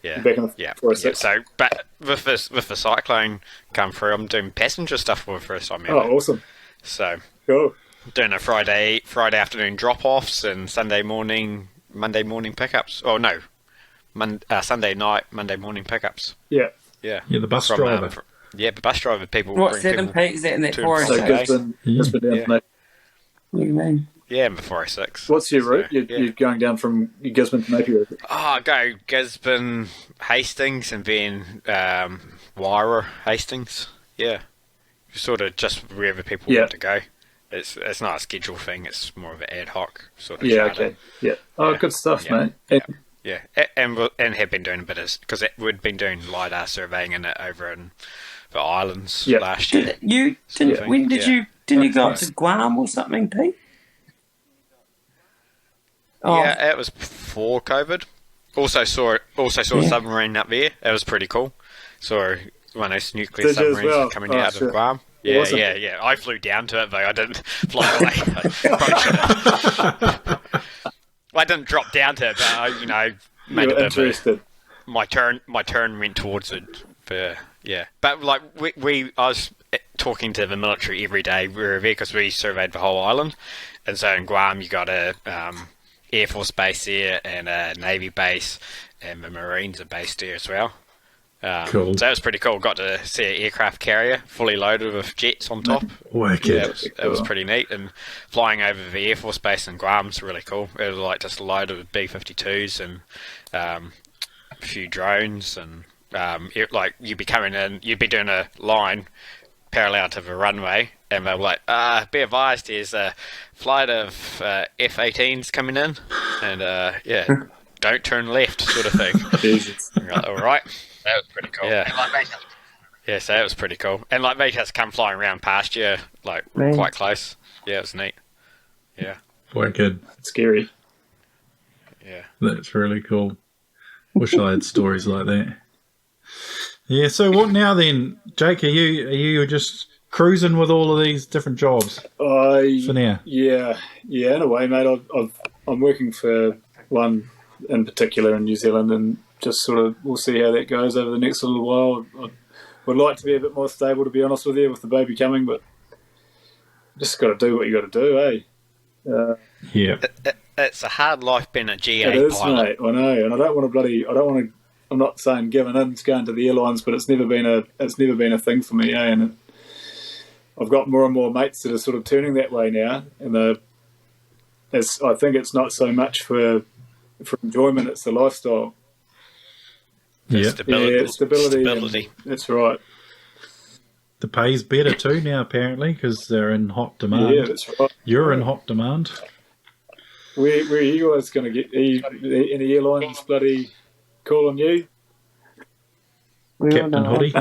S2: Yeah.
S3: Back in the 406.
S2: So, but with the cyclone come through, I'm doing passenger stuff for the first time ever.
S3: Oh, awesome!
S2: So,
S3: cool.
S2: Doing a Friday afternoon drop-offs and Monday morning pickups. Oh no, Sunday night, Monday morning pickups.
S3: Yeah.
S4: The bus driver.
S2: The bus driver. People.
S1: What 7P is that in that 406?
S3: So Gisborne down from that.
S1: What do you mean?
S2: Yeah, in the 406.
S3: What's your route? You're going down from Gisborne to Napier?
S2: Oh, go Gisborne, Hastings, and then Wyra, Hastings. Yeah. Sort of just wherever people want to go. It's not a schedule thing, it's more of an ad hoc sort of charter.
S3: Okay. Yeah. Oh, good stuff, mate.
S2: Yeah. And have been doing a bit of, because we'd been doing LiDAR surveying in it over in the islands last year.
S1: Didn't you go up to Guam or something, Pete?
S2: Oh. Yeah, it was before COVID. Also saw a submarine up there. It was pretty cool. Saw one of those nuclear submarines coming out of Guam. Yeah, awesome. Yeah. I flew down to it, though. I didn't fly away. I probably should have. I didn't drop down to it, but I, made a bit interested. My turn went towards it. But like I was talking to the military every day we were there because we surveyed the whole island, and so in Guam you got a Air Force base there and a Navy base, and the Marines are based there as well. Cool. So that was pretty cool. Got to see an aircraft carrier fully loaded with jets on top.
S4: Wicked.
S2: It was pretty neat. And flying over the Air Force base in Guam was really cool. It was like just loaded with B-52s and a few drones. And you'd be coming in, you'd be doing a line parallel to the runway, and they were like, be advised, there's a flight of F-18s coming in, and don't turn left, sort of thing. Like, all right.
S5: That was pretty cool.
S2: Yeah, so that was pretty cool. And like they just come flying around past you, like quite close. Yeah, it was neat. Yeah.
S4: Wicked.
S3: Scary.
S2: Yeah.
S4: That's really cool. Wish I had stories like that. Yeah, so what now then, Jake? Are you just cruising with all of these different jobs for now?
S3: Yeah, in a way, mate. I'm working for one in particular in New Zealand, and just sort of we'll see how that goes over the next little while. I would like to be a bit more stable, to be honest with you, with the baby coming, but just got to do what you got to do, eh?
S4: Yeah.
S2: It's a hard life being a GA
S3: it is,
S2: pilot.
S3: Mate. I know, and I don't want to. I'm not saying giving in, going to the airlines, but it's never been a thing for me, eh? And I've got more and more mates that are sort of turning that way now, and I think it's not so much for enjoyment; it's the lifestyle.
S4: Yeah,
S3: stability. That's right.
S4: The pay's better too now, apparently, because they're in hot demand.
S3: Yeah, that's right.
S4: You're in hot demand.
S3: Where are you guys going to get? Any airlines bloody calling you?
S4: Captain Hoodie.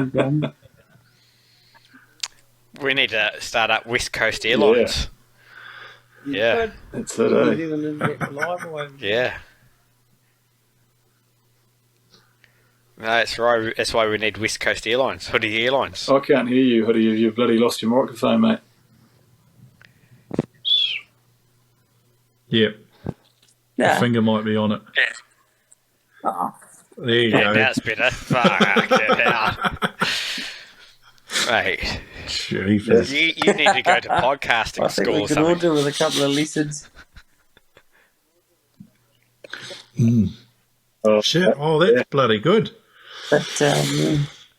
S2: We need to start up West Coast Airlines. Yeah.
S3: That's it, eh?
S2: Yeah. No, that's right. That's why we need West Coast Airlines, Hoodie Airlines.
S3: I can't hear you, Hoodie. You've bloody lost your microphone, mate.
S4: Yep.
S1: Yeah.
S4: The finger might be on it.
S2: Yeah.
S1: Oh.
S4: There you go.
S2: That's better. Fuck it out. Right.
S4: Jesus.
S2: You need to go to podcasting
S1: I think
S2: school
S1: we
S2: or
S1: can all
S2: something.
S1: do with a couple of lessons.
S4: Shit. Oh, that's bloody good.
S1: But,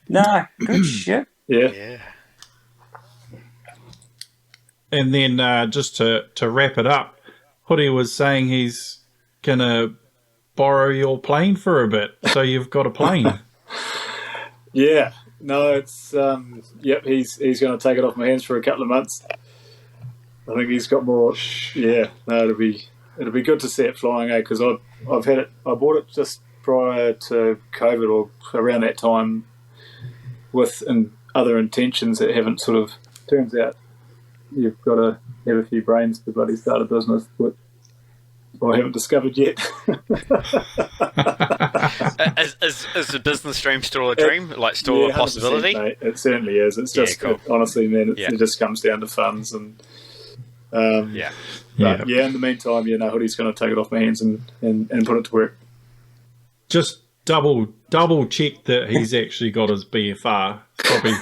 S1: no, good shit.
S3: Yeah.
S4: And then just to wrap it up, Hoodie was saying he's going to borrow your plane for a bit, so you've got a plane.
S3: Yeah. No, it's he's going to take it off my hands for a couple of months. I think he's got more. Yeah. No, it'll be good to see it flying, because I've had it. I bought it just prior to COVID or around that time, with other intentions that haven't sort of. Turns out you've got to have a few brains to bloody start a business, which I haven't discovered yet.
S2: Is the business dream still a dream? Still a possibility?
S3: Mate, it certainly is. It's just,
S2: cool.
S3: Honestly, man, it just comes down to funds. And in the meantime, Hoodie's going to take it off my hands and put it to work.
S4: Just double check that he's actually got his BFR. Probably.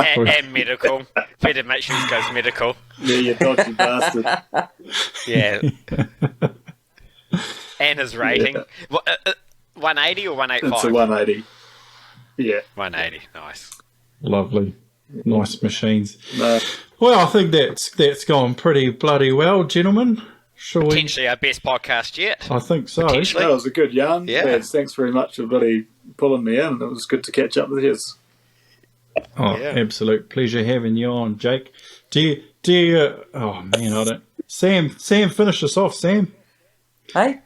S2: and medical. Better make sure he goes medical.
S3: Yeah, you dodgy bastard.
S2: Yeah. And his rating. Yeah. 180 or 185?
S3: It's a 180. Yeah.
S2: 180. Nice.
S4: Lovely. Nice machines.
S3: No.
S4: Well, I think that's gone pretty bloody well, gentlemen.
S2: Potentially our best podcast yet.
S4: I think so.
S3: That was a good yarn.
S2: Yeah.
S3: Lads, thanks very much for bloody pulling me in. It was good to catch up with you.
S4: Oh, yeah. Absolute pleasure having you on, Jake. Do you oh man, I don't. Sam, finish us off, Sam.
S1: Hey?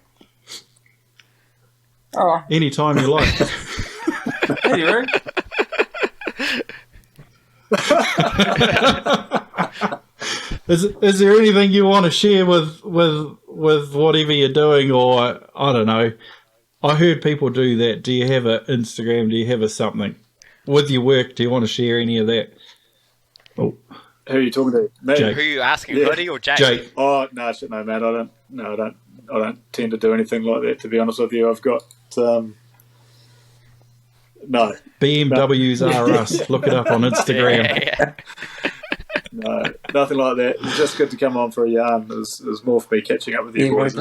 S1: Oh.
S4: Anytime you like.
S1: Hey, you
S4: Is there anything you want to share with whatever you're doing, or I don't know? I heard people do that. Do you have an Instagram? Do you have a something with your work? Do you want to share any of that? Oh,
S3: who are you talking to? Me?
S4: Jake.
S2: Who are you asking, Buddy or Jake?
S4: Jake.
S3: Oh no, man. I don't don't tend to do anything like that, to be honest with you. I've got no
S4: BMWs are us. Look it up on Instagram.
S3: No, nothing like that. It's just good to come on for a yarn. It was more for me catching up with you boys.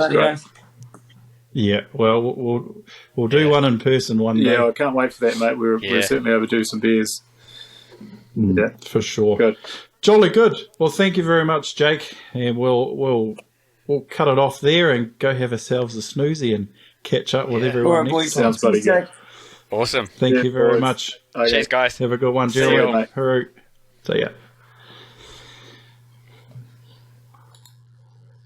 S4: Yeah, well, we'll do one in person one day.
S3: Yeah, I can't wait for that, mate. We're certainly overdue some beers.
S4: Yeah, for sure.
S3: Good.
S4: Jolly good. Well, thank you very much, Jake, and we'll cut it off there and go have ourselves a snoozy and catch up with everyone next time.
S3: Sounds bloody good.
S2: Awesome.
S4: Thank you very much.
S3: Okay.
S2: Cheers, guys.
S4: Have a good one,
S3: See you,
S4: gentlemen.
S3: mate.
S4: Hooroo. See ya.